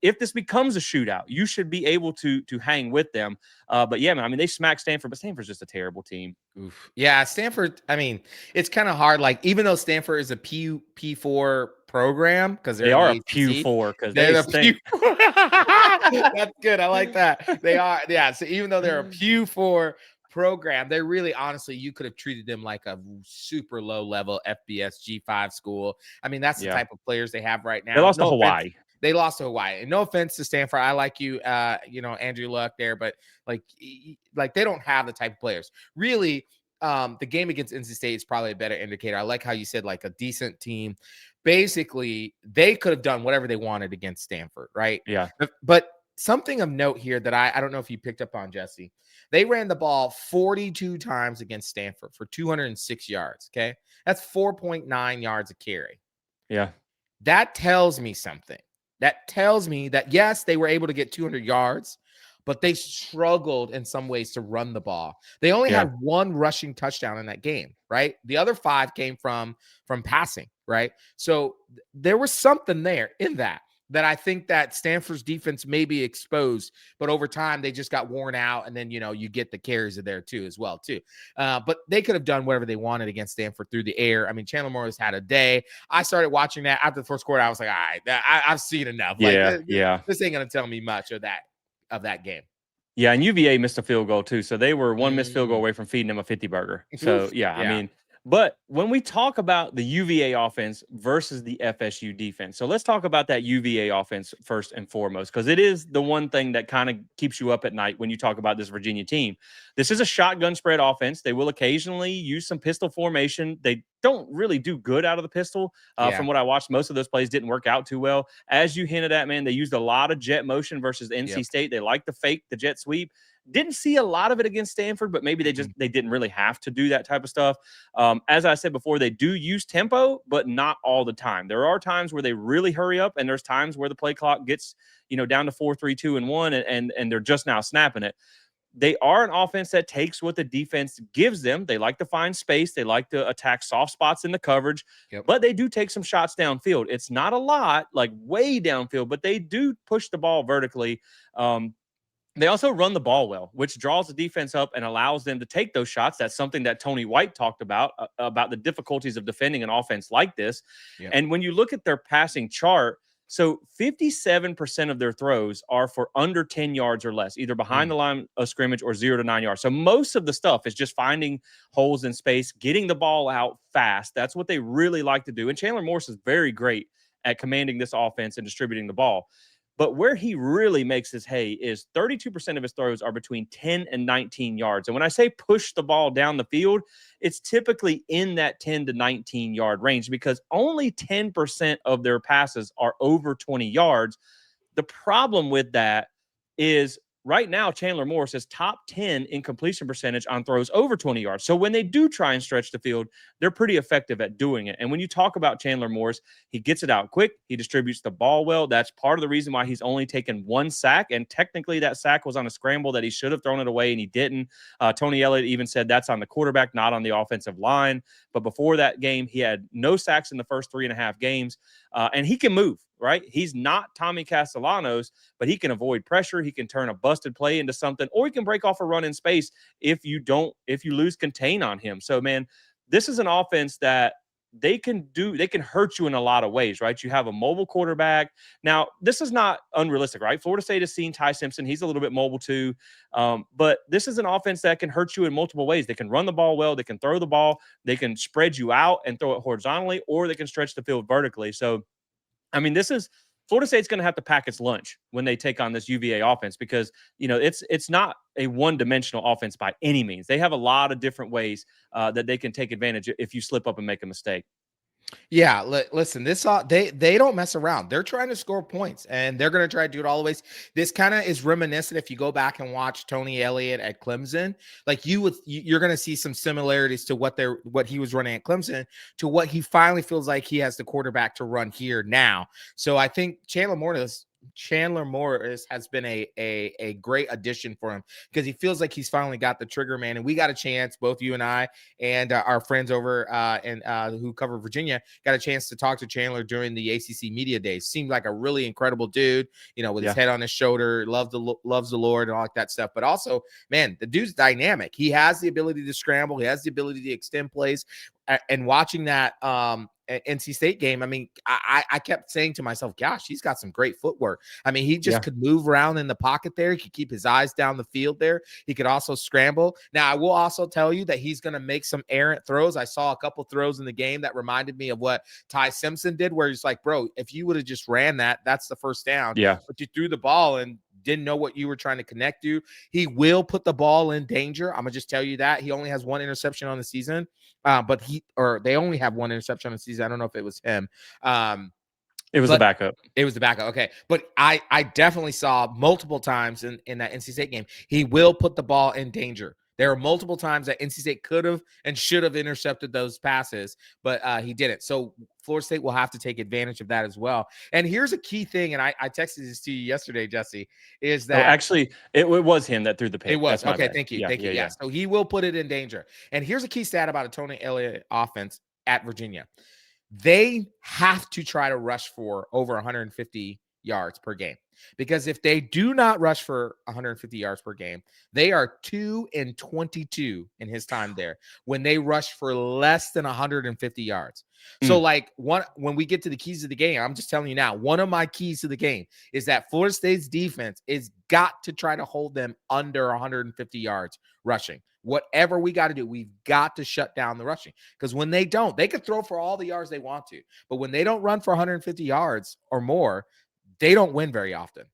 if this becomes a shootout, you should be able to hang with them. But yeah, man, I mean, they smacked Stanford, but Stanford's just a terrible team. Oof. Yeah, Stanford, I mean, it's kind of hard. Like, even though Stanford is a P4 program, because they are a P4 because they're the That's good. I like that. They are, yeah. So even though they're a P4 program, they really, honestly, you could have treated them like a super low level FBS G5 school. I mean, that's the type of players they have right now. They lost to Hawaii. They lost to Hawaii. And no offense to Stanford. I like you, Andrew Luck there, but like they don't have the type of players. Really, the game against NC State is probably a better indicator. I like how you said like a decent team. Basically, they could have done whatever they wanted against Stanford, right? Yeah. But something of note here that I don't know if you picked up on, Jesse. They ran the ball 42 times against Stanford for 206 yards. Okay. That's 4.9 yards a carry. Yeah. That tells me something. That tells me that, yes, they were able to get 200 yards, but they struggled in some ways to run the ball. They only Yeah. had one rushing touchdown in that game, right? The other 5 came from passing, right? So there was something there in that I think that Stanford's defense may be exposed, but over time they just got worn out, and then you get the carries of there too as well too. But they could have done whatever they wanted against Stanford through the air. I mean, Chandler Morris had a day. I started watching that after the first quarter. I was like, all right, I've seen enough. Like Yeah. Yeah. this ain't gonna tell me much of that game. Yeah, and UVA missed a field goal too, so they were one missed field goal Mm. away from feeding them a 50 burger. So Oof. yeah, I Yeah. mean, but when we talk about the UVA offense versus the FSU defense, so let's talk about that UVA offense first and foremost, because it is the one thing that kind of keeps you up at night when you talk about this Virginia team. This is a shotgun spread offense. They will occasionally use some pistol formation. They don't really do good out of the pistol. Yeah. From what I watched, most of those plays didn't work out too well. As you hinted at, man, they used a lot of jet motion versus NC Yep. State. They like to fake the jet sweep. Didn't see a lot of it against Stanford, but maybe Mhm. they didn't really have to do that type of stuff. As I said before, they do use tempo, but not all the time. There are times where they really hurry up, and there's times where the play clock gets down to 4, 3, 2, and 1, and they're just now snapping it. They are an offense that takes what the defense gives them. They like to find space. They like to attack soft spots in the coverage, Yep. but they do take some shots downfield. It's not a lot, like way downfield, but they do push the ball vertically. They also run the ball well, which draws the defense up and allows them to take those shots. That's something that Tony White talked about the difficulties of defending an offense like this. Yep. And when you look at their passing chart, so 57% of their throws are for under 10 yards or less, either behind the line of scrimmage or 0 to 9 yards. So most of the stuff is just finding holes in space, getting the ball out fast. That's what they really like to do. And Chandler Morris is very great at commanding this offense and distributing the ball. But where he really makes his hay is 32% of his throws are between 10 and 19 yards. And when I say push the ball down the field, it's typically in that 10 to 19 yard range because only 10% of their passes are over 20 yards. The problem with that is right now, Chandler Morris is top 10 in completion percentage on throws over 20 yards. So when they do try and stretch the field, they're pretty effective at doing it. And when you talk about Chandler Morris, he gets it out quick. He distributes the ball well. That's part of the reason why he's only taken 1 sack. And technically, that sack was on a scramble that he should have thrown it away, and he didn't. Tony Elliott even said that's on the quarterback, not on the offensive line. But before that game, he had no sacks in the first 3.5 games. And he can move, right? He's not Tommy Castellanos, but he can avoid pressure. He can turn a busted play into something, or he can break off a run in space if you lose contain on him. So, man, this is an offense that they can hurt you in a lot of ways, right? You have a mobile quarterback. Now, this is not unrealistic, right? Florida State has seen Ty Simpson. He's a little bit mobile too. But this is an offense that can hurt you in multiple ways. They can run the ball well. They can throw the ball. They can spread you out and throw it horizontally, or they can stretch the field vertically. So, I mean, Florida State's going to have to pack its lunch when they take on this UVA offense because, it's not a one-dimensional offense by any means. They have a lot of different ways that they can take advantage if you slip up and make a mistake. Yeah, listen, they don't mess around. They're trying to score points, and they're going to try to do it all the ways. This kind of is reminiscent if you go back and watch Tony Elliott at Clemson. Like you're going to see some similarities to what he was running at Clemson to what he finally feels like he has the quarterback to run here now. So I think Chandler Morris has been a great addition for him because he feels like he's finally got the trigger man. And we got a chance, both you and I and our friends over who cover Virginia, got a chance to talk to Chandler during the ACC media days. Seemed like a really incredible dude, with his head on his shoulder, loves the Lord and all like that stuff. But also, man, the dude's dynamic. He has the ability to scramble. He has the ability to extend plays. And watching that NC State game, I mean, I kept saying to myself, gosh, he's got some great footwork. I mean, he just Yeah. could move around in the pocket there. He could keep his eyes down the field there. He could also scramble. Now, I will also tell you that he's going to make some errant throws. I saw a couple throws in the game that reminded me of what Ty Simpson did, where he's like, bro, if you would have just ran that, that's the first down. Yeah. But you threw the ball and didn't know what you were trying to connect to. He will put the ball in danger. I'm gonna just tell you that. He only has one interception on the season, but they only have one interception on the season. I don't know if it was him. It was the But backup. it was the backup. Okay. But I definitely saw multiple times in that NC State game, he will put the ball in danger. There are multiple times that NC State could have and should have intercepted those passes, but he didn't. So Florida State will have to take advantage of that as well. And here's a key thing, and I texted this to you yesterday, Jesse, is Oh, that actually, it was him that threw the it pick. was. That's my Okay, bad. thank you. Yeah, Thank you. yeah, Yeah. yeah. So he will put it in danger. And here's a key stat about a Tony Elliott offense at Virginia. They have to try to rush for over 150 yards per game. Because if they do not rush for 150 yards per game, they are 2-22 in his time there when they rush for less than 150 yards. So, like when we get to the keys of the game, I'm just telling you now, one of my keys to the game is that Florida State's defense is got to try to hold them under 150 yards rushing. Whatever we got to do, we've got to shut down the rushing. Because when they don't, they could throw for all the yards they want to. But when they don't run for 150 yards or more, they don't win very often.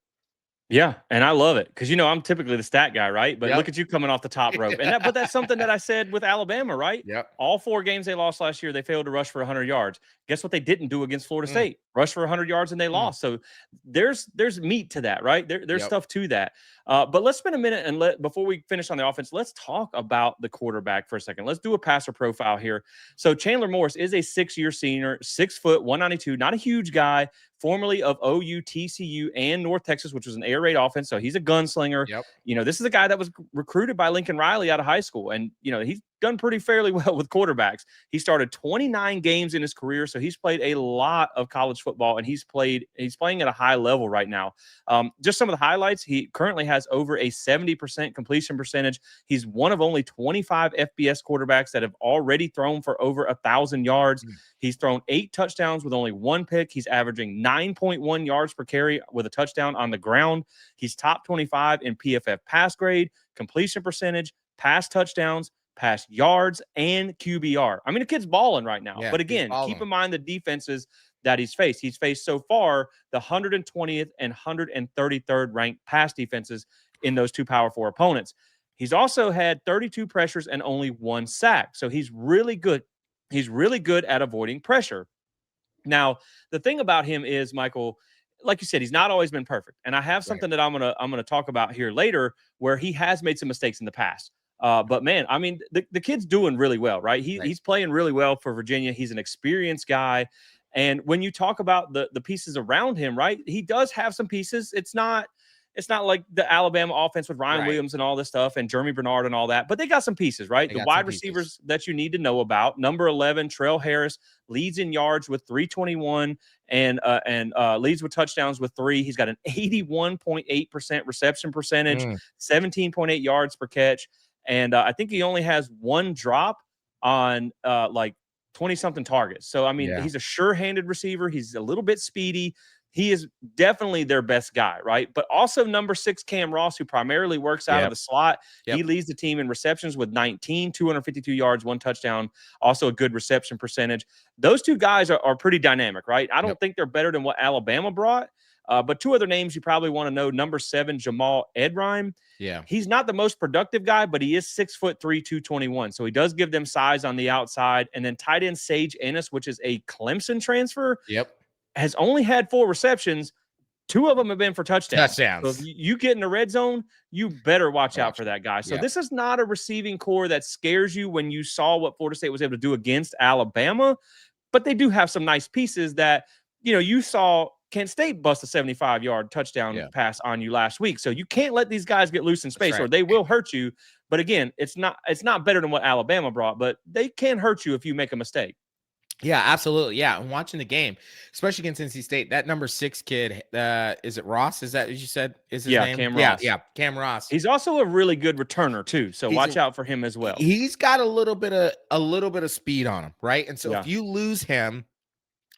Yeah, and I love it because I'm typically the stat guy, right? But look Yep. at you coming off the top rope, but that's something that I said with Alabama, right? Yep. All 4 games they lost last year, they failed to rush for 100 yards. Guess what they didn't do against Florida Mm. State? Rush for 100 yards and they lost. So there's meat to that, right? There's Yep. stuff to that. But let's spend a minute and before we finish on the offense, let's talk about the quarterback for a second. Let's do a passer profile here. So Chandler Morris is a 6-year senior, 6 foot, 192, not a huge guy. Formerly of OU, TCU, and North Texas, which was an air raid offense. So he's a gunslinger. Yep. This is a guy that was recruited by Lincoln Riley out of high school. And, he's done pretty fairly well with quarterbacks. He started 29 games in his career. So he's played a lot of college football and he's playing at a high level right now. Just some of the highlights. He currently has over a 70% completion percentage. He's one of only 25 FBS quarterbacks that have already thrown for over 1,000 yards. He's thrown 8 touchdowns with only 1 pick. He's averaging 9.1 yards per carry with a touchdown on the ground. He's top 25 in PFF pass grade, completion percentage, pass touchdowns, pass yards, and QBR. I mean, the kid's balling right now. Yeah, but again, keep in mind the defenses that he's faced. He's faced so far the 120th and 133rd ranked pass defenses in those 2 Power 4 opponents. He's also had 32 pressures and only 1 sack. So he's really good. He's really good at avoiding pressure. Now, the thing about him is, Michael, like you said, he's not always been perfect. And I have something that I'm gonna talk about here later where he has made some mistakes in the past. But man, I mean, the kid's doing really well, right? He's playing really well for Virginia. He's an experienced guy. And when you talk about the pieces around him, right, he does have some pieces. It's not like the Alabama offense with Ryan Williams and all this stuff and Jeremy Bernard and all that, but they got some pieces, right? The wide receivers that you need to know about. Number 11, Trell Harris leads in yards with 321 and leads with touchdowns with 3. He's got an 81.8% reception percentage, 17.8 yards per catch. And I think he only has 1 drop on like 20-something targets. So, I mean, he's a sure-handed receiver. He's a little bit speedy. He is definitely their best guy, right? But also number 6, Cam Ross, who primarily works out of the slot. He leads the team in receptions with 19, 252 yards, 1 touchdown, also a good reception percentage. Those 2 guys are pretty dynamic, right? I don't think they're better than what Alabama brought. But 2 other names you probably want to know. Number 7, Jamal Edrime. Yeah. He's not the most productive guy, but he is 6'3", 221. So he does give them size on the outside. And then tight end Sage Ennis, which is a Clemson transfer. Has only had 4 receptions. 2 of them have been for touchdowns. So if you get in the red zone, you better watch out for that guy. So this is not a receiving core that scares you when you saw what Florida State was able to do against Alabama. But they do have some nice pieces that, you saw Kent State bust a 75-yard touchdown pass on you last week. So you can't let these guys get loose in space or they will hurt you. But again, it's not better than what Alabama brought, but they can hurt you if you make a mistake. Yeah, absolutely. Yeah, I'm watching the game, especially against NC State. That number 6 kid, is it Ross? Is that what you said? Is his name? Cam Ross. Yeah, Cam Ross. He's also a really good returner too, so watch out for him as well. He's got a little bit of speed on him, right? And so if you lose him,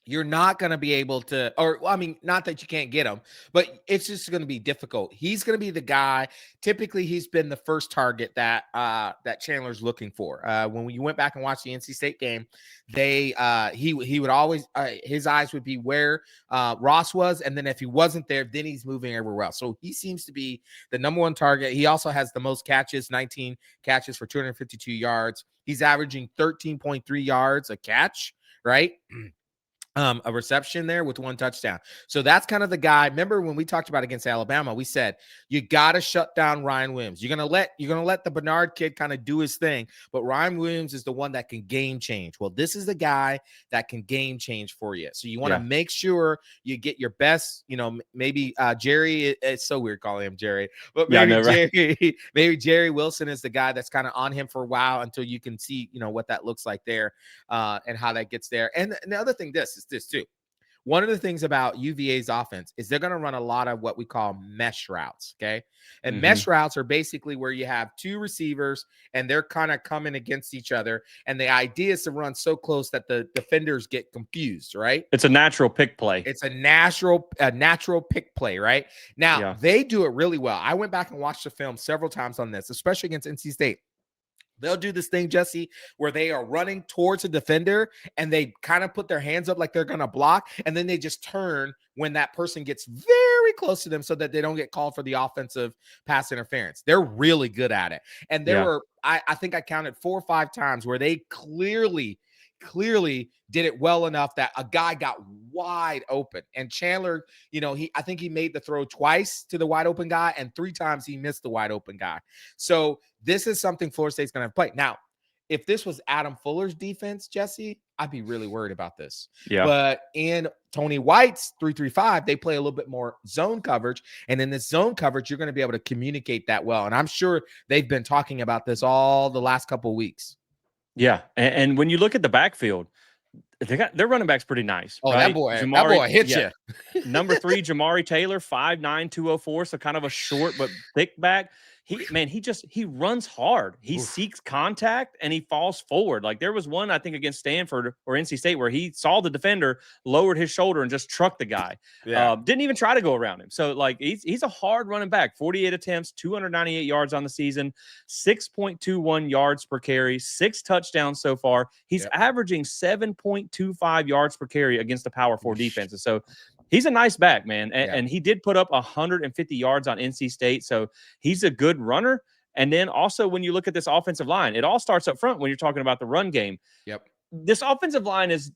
you're not going to be able to, or well, I mean, not that you can't get him, but it's just going to be difficult. He's going to be the guy. Typically, he's been the first target that that Chandler's looking for. When you went back and watched the NC State game, he would always his eyes would be where Ross was, and then if he wasn't there, then he's moving everywhere else. So he seems to be the number one target. He also has the most catches, 19 catches for 252 yards. He's averaging 13.3 yards a catch, right? A reception there with one touchdown. So that's kind of the guy. Remember when we talked about against Alabama, we said you got to shut down Ryan Williams. You're gonna let the Bernard kid kind of do his thing, but Ryan Williams is the one that can game change. Well, this is the guy that can game change for you. So you want to make sure you get your best. Maybe Jerry. It's so weird calling him Jerry, but maybe Jerry. Maybe Jerry Wilson is the guy that's kind of on him for a while until you can see what that looks like there and how that gets there. And the other thing, this too. One of the things about UVA's offense is they're going to run a lot of what we call mesh routes. Okay. And mesh routes are basically where you have two receivers and they're kind of coming against each other. And the idea is to run so close that the defenders get confused, right? It's a natural pick play. It's a natural pick play, right? Now, they do it really well. I went back and watched the film several times on this, especially against NC State. They'll do this thing, Jesse, where they are running towards a defender and they kind of put their hands up like they're going to block. And then they just turn when that person gets very close to them so that they don't get called for the offensive pass interference. They're really good at it. And there were, I think I counted 4 or 5 times where they clearly did it well enough that a guy got wide open. And Chandler, I think he made the throw twice to the wide open guy and 3 times he missed the wide open guy. So this is something Florida State's going to play. Now, if this was Adam Fuller's defense, Jesse, I'd be really worried about this. Yeah. But in Tony White's 3-3-5, they play a little bit more zone coverage. And in this zone coverage, you're going to be able to communicate that well. And I'm sure they've been talking about this all the last couple of weeks. Yeah. And when you look at the backfield, their running back's pretty nice. Oh, right? that boy hits you. Number 3, Jamari Taylor, 5'9", 204. So kind of a short but thick back. He runs hard. He seeks contact and he falls forward. Like there was one, I think, against Stanford or NC State where he saw the defender, lowered his shoulder and just trucked the guy. Didn't even try to go around him. So like he's a hard running back. 48 attempts, 298 yards on the season, 6.21 yards per carry, 6 touchdowns so far. He's averaging 7.25 yards per carry against the Power 4 defenses. So he's a nice back, man. And he did put up 150 yards on NC State. So he's a good runner. And then also when you look at this offensive line, it all starts up front when you're talking about the run game. This offensive line is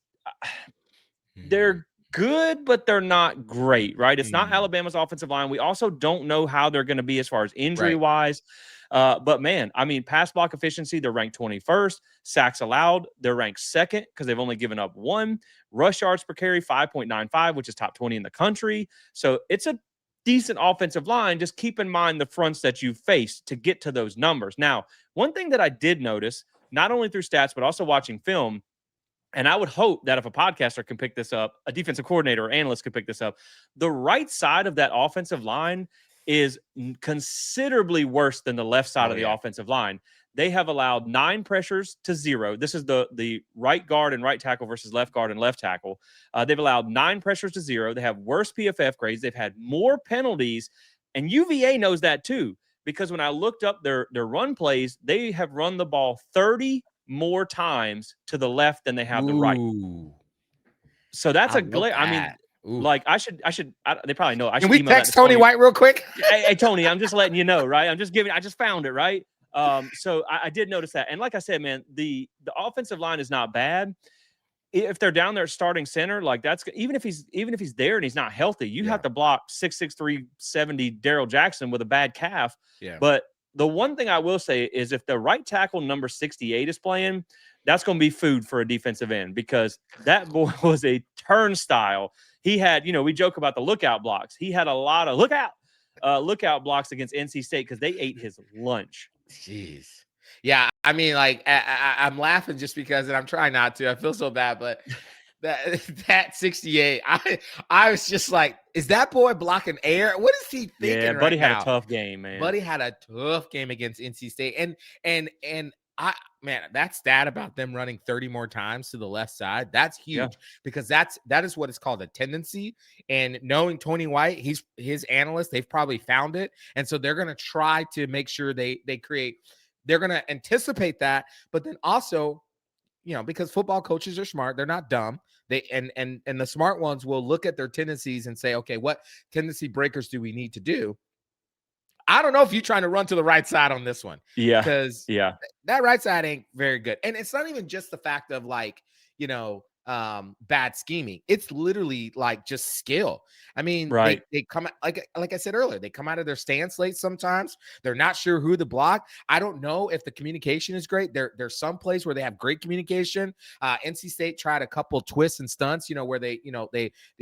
they're good, but they're not great, right? It's not Alabama's offensive line. We also don't know how they're going to be as far as injury-wise. But, man, I mean, pass block efficiency, they're ranked 21st. Sacks allowed, they're ranked 2nd because they've only given up 1. Rush yards per carry, 5.95, which is top 20 in the country. So it's a decent offensive line. Just keep in mind the fronts that you face to get to those numbers. Now, one thing that I did notice, not only through stats, but also watching film, and I would hope that if a podcaster can pick this up, a defensive coordinator or analyst could pick this up, the right side of that offensive line is considerably worse than the left side of the offensive line. They have allowed 9 pressures to 0. This is the right guard and right tackle versus left guard and left tackle. They've allowed 9 pressures to 0. They have worse PFF grades. They've had more penalties, and UVA knows that too, because when I looked up their run plays, they have run the ball 30 more times to the left than they have the right. So that's a glare. I mean, like they probably know. Can we text Tony White real quick? Hey, Tony, I'm just letting you know, right? I just found it, right? So I did notice that. And like I said, man, the offensive line is not bad. If they're down there starting center, like that's even if he's there and he's not healthy, you have to block 6'6", 370 Darrell Jackson with a bad calf. But the one thing I will say is if the right tackle number 68 is playing, that's going to be food for a defensive end because that boy was a turnstile. He had, we joke about the lookout blocks. He had a lot of lookout blocks against NC State because they ate his lunch. Jeez. Yeah, I mean, like I'm laughing just because, and I'm trying not to. I feel so bad, but that 68, I was just like, is that boy blocking air? What is he thinking? Yeah, Buddy had a tough game, man. Buddy had a tough game against NC State, and I man, that stat about them running 30 more times to the left side, that's Yeah. huge because that is what is called a tendency. And knowing Tony White, he's his analyst, they've probably found it. And so they're gonna try to make sure they create, they're gonna anticipate that, but then also, because football coaches are smart, they're not dumb. They and the smart ones will look at their tendencies and say, okay, what tendency breakers do we need to do? I don't know if you're trying to run to the right side on this one Yeah. because Yeah. that right side ain't very good. And it's not even just the fact of like, bad scheming. It's literally like just skill. I mean, Right. they come like I said earlier, they come out of their stance late sometimes. They're not sure who to block. I don't know if the communication is great. There's some plays where they have great communication. NC State tried a couple twists and stunts, where they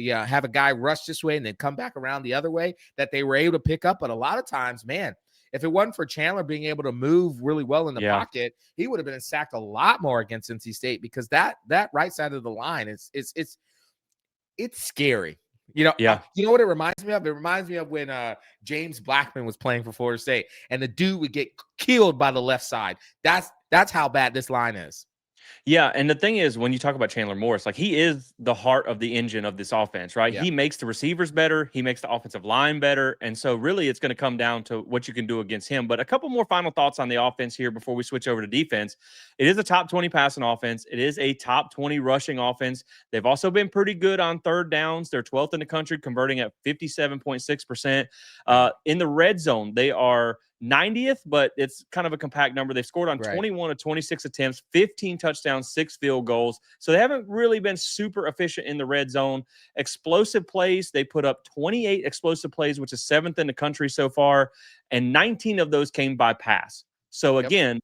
have a guy rush this way and then come back around the other way that they were able to pick up. But a lot of times, man, if it wasn't for Chandler being able to move really well in the Yeah. pocket, he would have been sacked a lot more against NC State because that right side of the line is it's scary. Yeah. You know what it reminds me of? It reminds me of when James Blackman was playing for Florida State, and the dude would get killed by the left side. That's how bad this line is. Yeah, and the thing is, when you talk about Chandler Morris, like he is the heart of the engine of this offense, right? Yeah, He makes the receivers better, he makes the offensive line better, and so really, it's going to come down to what you can do against him. But a couple more final thoughts on the offense here before we switch over to defense. It is a top 20 passing offense. It is a top 20 rushing offense. They've also been pretty good on third downs. They're 12th in the country, converting at 57.6%. yeah, In the red zone, they are 90th, but it's kind of a compact number. They've scored on right. 21 of 26 attempts, 15 touchdowns, 6 field goals. So they haven't really been super efficient in the red zone. Explosive plays, they put up 28 explosive plays, which is 7th in the country so far, and 19 of those came by pass. So Yep. again,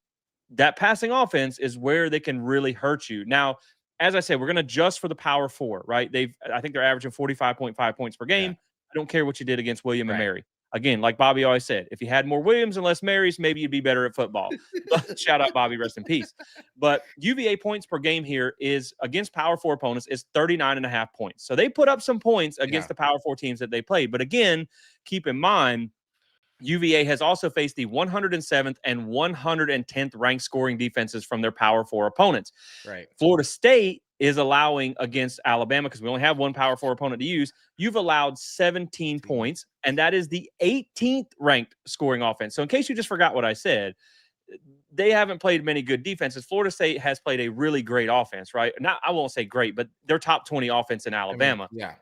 that passing offense is where they can really hurt you. Now, as I said, we're going to adjust for the power four, right? I think they're averaging 45.5 points per Yeah. game. I don't care what you did against William and Right. Mary. Again, like Bobby always said, if you had more Williams and less Marys, maybe you'd be better at football. Shout out Bobby, rest in peace. But UVA points per game here is against power four opponents is 39.5 points. So they put up some points against Yeah. the power four teams that they played. But again, keep in mind, UVA has also faced the 107th and 110th ranked scoring defenses from their power four opponents. Right. Florida State is allowing against Alabama, because we only have one power four opponent to use. You've allowed 17 points, and that is the 18th ranked scoring offense. So in case you just forgot what I said, they haven't played many good defenses. Florida State has played a really great offense, right? Not, I won't say great, but they're top 20 offense in I mean, Alabama. yeah.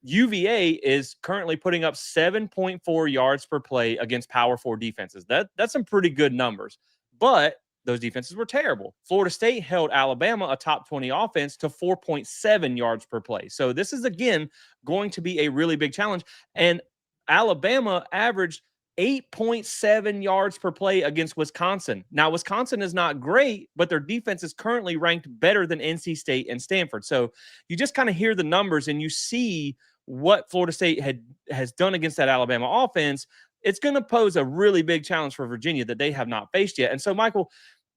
UVA is currently putting up 7.4 yards per play against power four defenses. That's some pretty good numbers. But those defenses were terrible. Florida State held Alabama, a top 20 offense, to 4.7 yards per play. So this is, again, going to be a really big challenge. And Alabama averaged 8.7 yards per play against Wisconsin. Now, Wisconsin is not great, but their defense is currently ranked better than NC State and Stanford. So you just kind of hear the numbers and you see what Florida State has done against that Alabama offense. It's going to pose a really big challenge for Virginia that they have not faced yet. And so, Michael,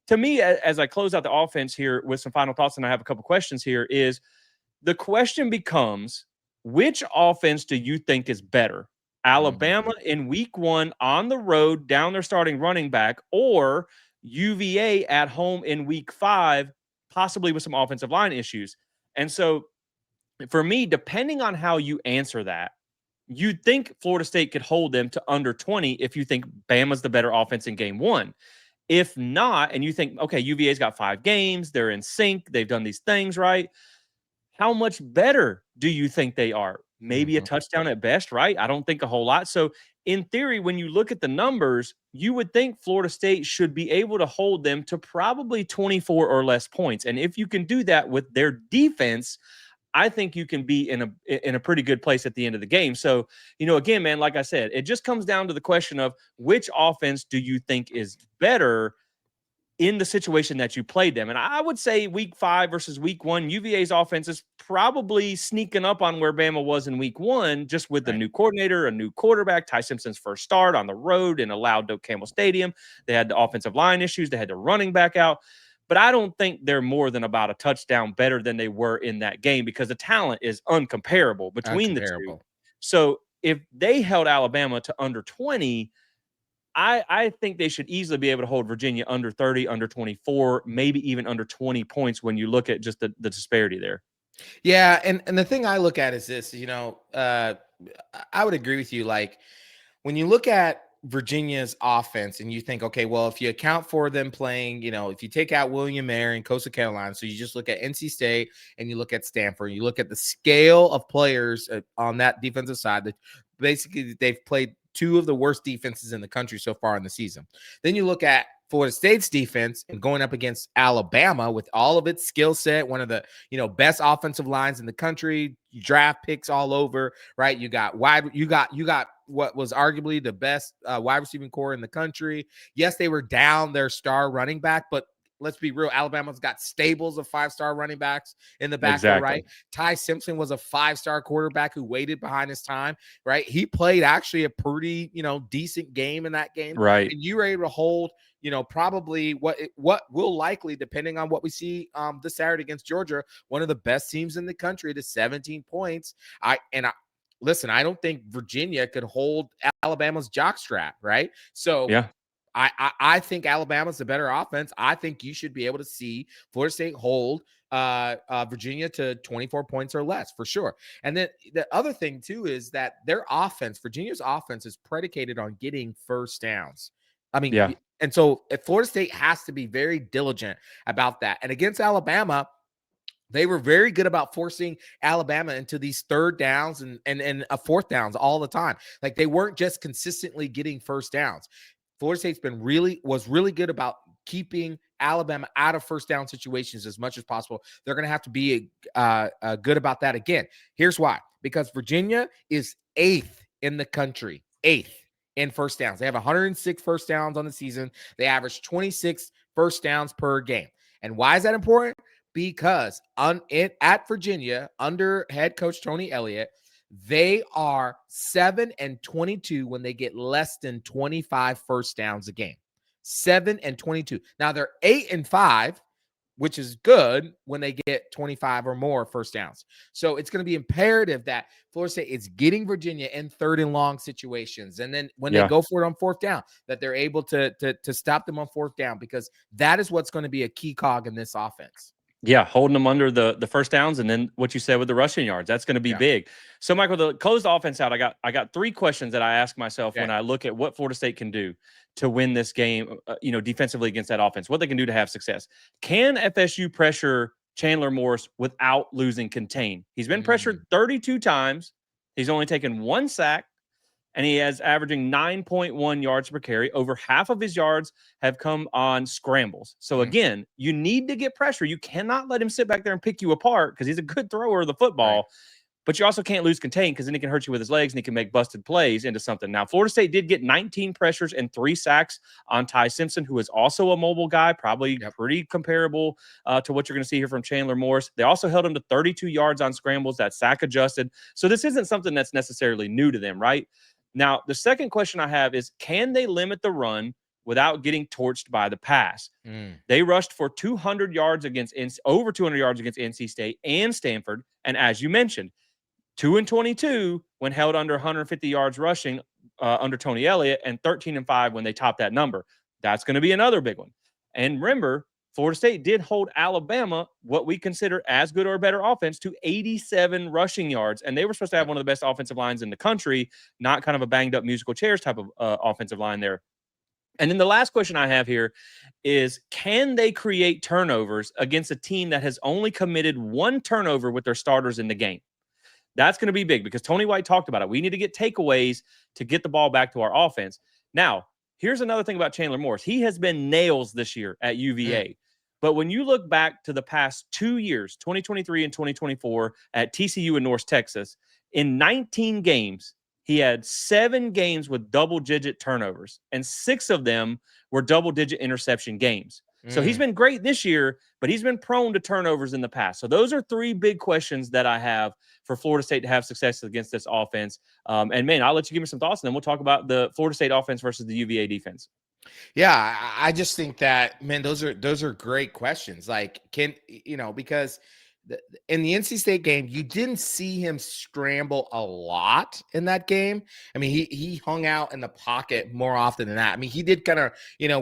to me, as I close out the offense here with some final thoughts, and I have a couple questions here, is the question becomes, which offense do you think is better? Alabama Mhm. in week one on the road, down their starting running back, or UVA at home in week five, possibly with some offensive line issues? And so for me, depending on how you answer that, you'd think Florida State could hold them to under 20 if you think Bama's the better offense in game one. If not, and you think, okay, UVA's got 5 games, they're in sync, they've done these things right, how much better do you think they are? Maybe a Mhm. touchdown at best, right? I don't think a whole lot. So, in theory, when you look at the numbers, you would think Florida State should be able to hold them to probably 24 or less points. And if you can do that with their defense, I think you can be in a pretty good place at the end of the game. So, again, man, like I said, it just comes down to the question of which offense do you think is better in the situation that you played them. And I would say week five versus week one, UVA's offense is probably sneaking up on where Bama was in week one, just with the Right. new coordinator, a new quarterback, Ty Simpson's first start on the road in a loud Doak Campbell Stadium. They had the offensive line issues. They had the running back out. But I don't think they're more than about a touchdown better than they were in that game, because the talent is uncomparable between the two. Uncomparable. So if they held Alabama to under 20, I think they should easily be able to hold Virginia under 30, under 24, maybe even under 20 points when you look at just the disparity there. Yeah, and the thing I look at is this, I would agree with you. Like when you look at Virginia's offense and you think, okay, well, if you account for them playing, if you take out William Mary and Coastal Carolina, so you just look at NC State and you look at Stanford, you look at the scale of players on that defensive side, that basically they've played two of the worst defenses in the country so far in the season. Then you look at Florida State's defense and going up against Alabama with all of its skill set, one of the best offensive lines in the country, draft picks all over, right? You got what was arguably the best wide receiving core in the country. Yes, they were down their star running back, but let's be real. Alabama's got stables of 5-star running backs in the backfield, right? Exactly. Ty Simpson was a 5-star quarterback who waited behind his time, right? He played actually a pretty, decent game in that game. Right. And you were able to hold, probably what will likely, depending on what we see this Saturday against Georgia, one of the best teams in the country to 17 points. Listen, I don't think Virginia could hold Alabama's jockstrap, right? So Yeah. I think Alabama's the better offense. I think you should be able to see Florida State hold Virginia to 24 points or less for sure. And then the other thing too is that their offense, Virginia's offense, is predicated on getting first downs. I mean, Yeah. and so if Florida State has to be very diligent about that. And against Alabama, they were very good about forcing Alabama into these third downs and fourth downs all the time. Like they weren't just consistently getting first downs. Florida State's was really good about keeping Alabama out of first down situations as much as possible. They're going to have to be good about that again. Here's why: because Virginia is 8th in the country, 8th in first downs. They have 106 first downs on the season. They average 26 first downs per game. And why is that important? Because at Virginia, under head coach Tony Elliott, they are 7-22 when they get less than 25 first downs a game. 7-22. Now they're 8-5, which is good when they get 25 or more first downs. So it's going to be imperative that Florida State is getting Virginia in third and long situations. And then when they go for it on fourth down, that they're able to stop them on fourth down, because that is what's going to be a key cog in this offense. Yeah, holding them under the first downs, and then what you said with the rushing yards, that's going to be big. So, Michael, to close the offense out, I got 3 questions that I ask myself when I look at what Florida State can do to win this game, defensively against that offense, what they can do to have success. Can FSU pressure Chandler Morris without losing contain? He's been pressured 32 times. He's only taken 1 sack, and he has averaging 9.1 yards per carry. Over half of his yards have come on scrambles. So again, you need to get pressure. You cannot let him sit back there and pick you apart, because he's a good thrower of the football. Right. But you also can't lose contain, because then he can hurt you with his legs and he can make busted plays into something. Now, Florida State did get 19 pressures and 3 sacks on Ty Simpson, who is also a mobile guy, probably pretty comparable to what you're going to see here from Chandler Morris. They also held him to 32 yards on scrambles, that sack adjusted. So this isn't something that's necessarily new to them, right? Now, the second question I have is, can they limit the run without getting torched by the pass? They rushed for 200 yards over 200 yards against NC State and Stanford. And as you mentioned, 2-22 when held under 150 yards rushing under Tony Elliott, and 13-5 when they topped that number. That's going to be another big one. And remember, Florida State did hold Alabama, what we consider as good or better offense, to 87 rushing yards. And they were supposed to have one of the best offensive lines in the country, not kind of a banged up musical chairs type of offensive line there. And then the last question I have here is, can they create turnovers against a team that has only committed 1 turnover with their starters in the game? That's going to be big, because Tony White talked about it. We need to get takeaways to get the ball back to our offense. Now, here's another thing about Chandler Morris. He has been nails this year at UVA. But when you look back to the past 2 years, 2023 and 2024, at TCU in North Texas, in 19 games, he had 7 games with double-digit turnovers, and 6 of them were double-digit interception games. So he's been great this year, but he's been prone to turnovers in the past. So those are 3 big questions that I have for Florida State to have success against this offense. And, man, I'll let you give me some thoughts, and then we'll talk about the Florida State offense versus the UVA defense. Yeah, I just think that, man, those are great questions. Like, because in the NC State game, you didn't see him scramble a lot in that game. I mean, he hung out in the pocket more often than that. I mean, he did kind of,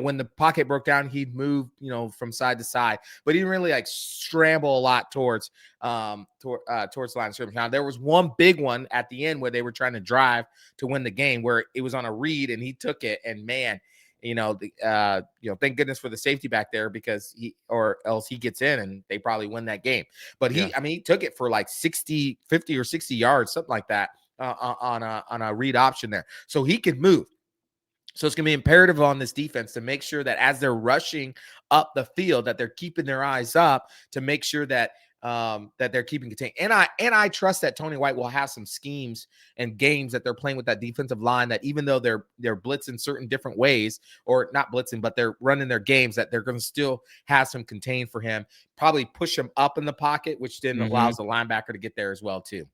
when the pocket broke down, he'd move, from side to side, but he didn't really like scramble a lot towards the line of scrimmage. Now, there was one big one at the end where they were trying to drive to win the game, where it was on a read and he took it, and man, thank goodness for the safety back there, because or else he gets in and they probably win that game. But he took it for like 50 or 60 yards, something like that, on a read option there. So he could move. So it's going to be imperative on this defense to make sure that as they're rushing up the field, that they're keeping their eyes up to make sure that that they're keeping contained. And I trust that Tony White will have some schemes and games that they're playing with that defensive line, that even though they're blitzing certain different ways, or not blitzing, but they're running their games, that they're going to still have some contained for him, probably push him up in the pocket, which then allows the linebacker to get there as well too.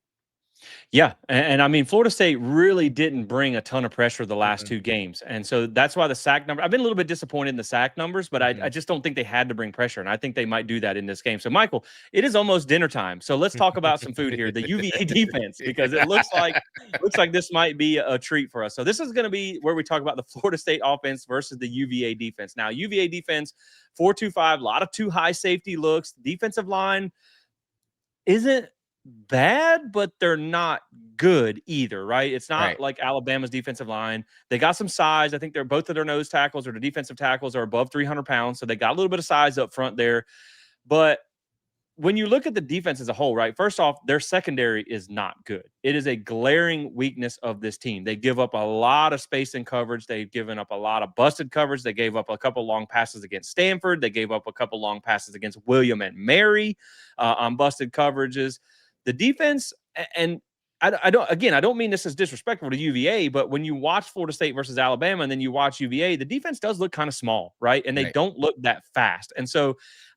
Yeah, and I mean, Florida State really didn't bring a ton of pressure the last two games, and so that's why the sack number. I've been a little bit disappointed in the sack numbers, but I just don't think they had to bring pressure, and I think they might do that in this game. So, Michael, it is almost dinner time, so let's talk about some food here. The UVA defense, because it looks like this might be a treat for us. So this is going to be where we talk about the Florida State offense versus the UVA defense. Now, UVA defense 4-2-5, a lot of too high safety looks. Defensive line isn't bad, but they're not good either, right? It's not like Alabama's defensive line. They got some size. I think they're both of their nose tackles or the defensive tackles are above 300 pounds. So they got a little bit of size up front there. But when you look at the defense as a whole, right? First off, their secondary is not good. It is a glaring weakness of this team. They give up a lot of space and coverage. They've given up a lot of busted coverage. They gave up a couple long passes against Stanford. They gave up a couple long passes against William and Mary on busted coverages. The defense, and I don't mean this as disrespectful to UVA, but when you watch Florida State versus Alabama and then you watch UVA, the defense does look kind of small, right? And they don't look that fast. And so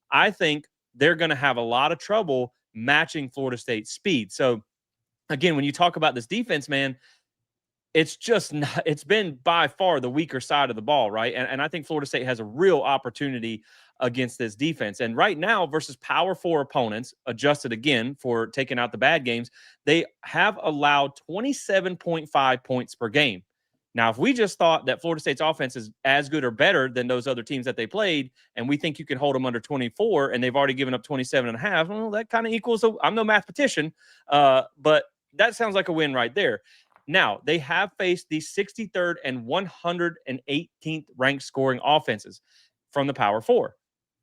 I think they're going to have a lot of trouble matching Florida State's speed. So again, when you talk about this defense, man, it's just not, it's been by far the weaker side of the ball, right? And I think Florida State has a real opportunity against this defense. And right now, versus Power 4 opponents, adjusted again for taking out the bad games, they have allowed 27.5 points per game. Now, if we just thought that Florida State's offense is as good or better than those other teams that they played, and we think you can hold them under 24, and they've already given up 27.5, well, that kind of equals, I'm no mathematician, but that sounds like a win right there. Now, they have faced the 63rd and 118th ranked scoring offenses from the Power 4.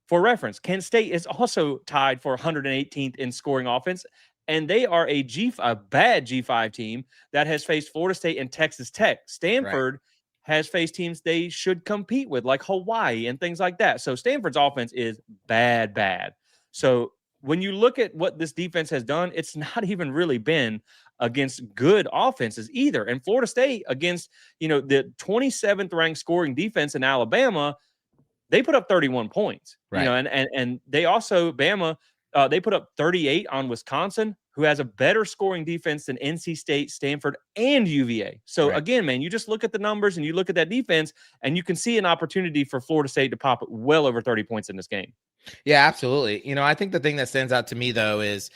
For reference, Kent State is also tied for 118th in scoring offense, and they are a bad G5 team that has faced Florida State and Texas Tech. Stanford has faced teams they should compete with, like Hawaii and things like that. So Stanford's offense is bad. So when you look at what this defense has done, it's not even really been against good offenses either. And Florida State against, the 27th ranked scoring defense in Alabama, they put up 31 points, and they also, Bama, they put up 38 on Wisconsin, who has a better scoring defense than NC State, Stanford, and UVA. So again, man, you just look at the numbers and you look at that defense, and you can see an opportunity for Florida State to pop well over 30 points in this game. Yeah, absolutely. I think the thing that stands out to me though is,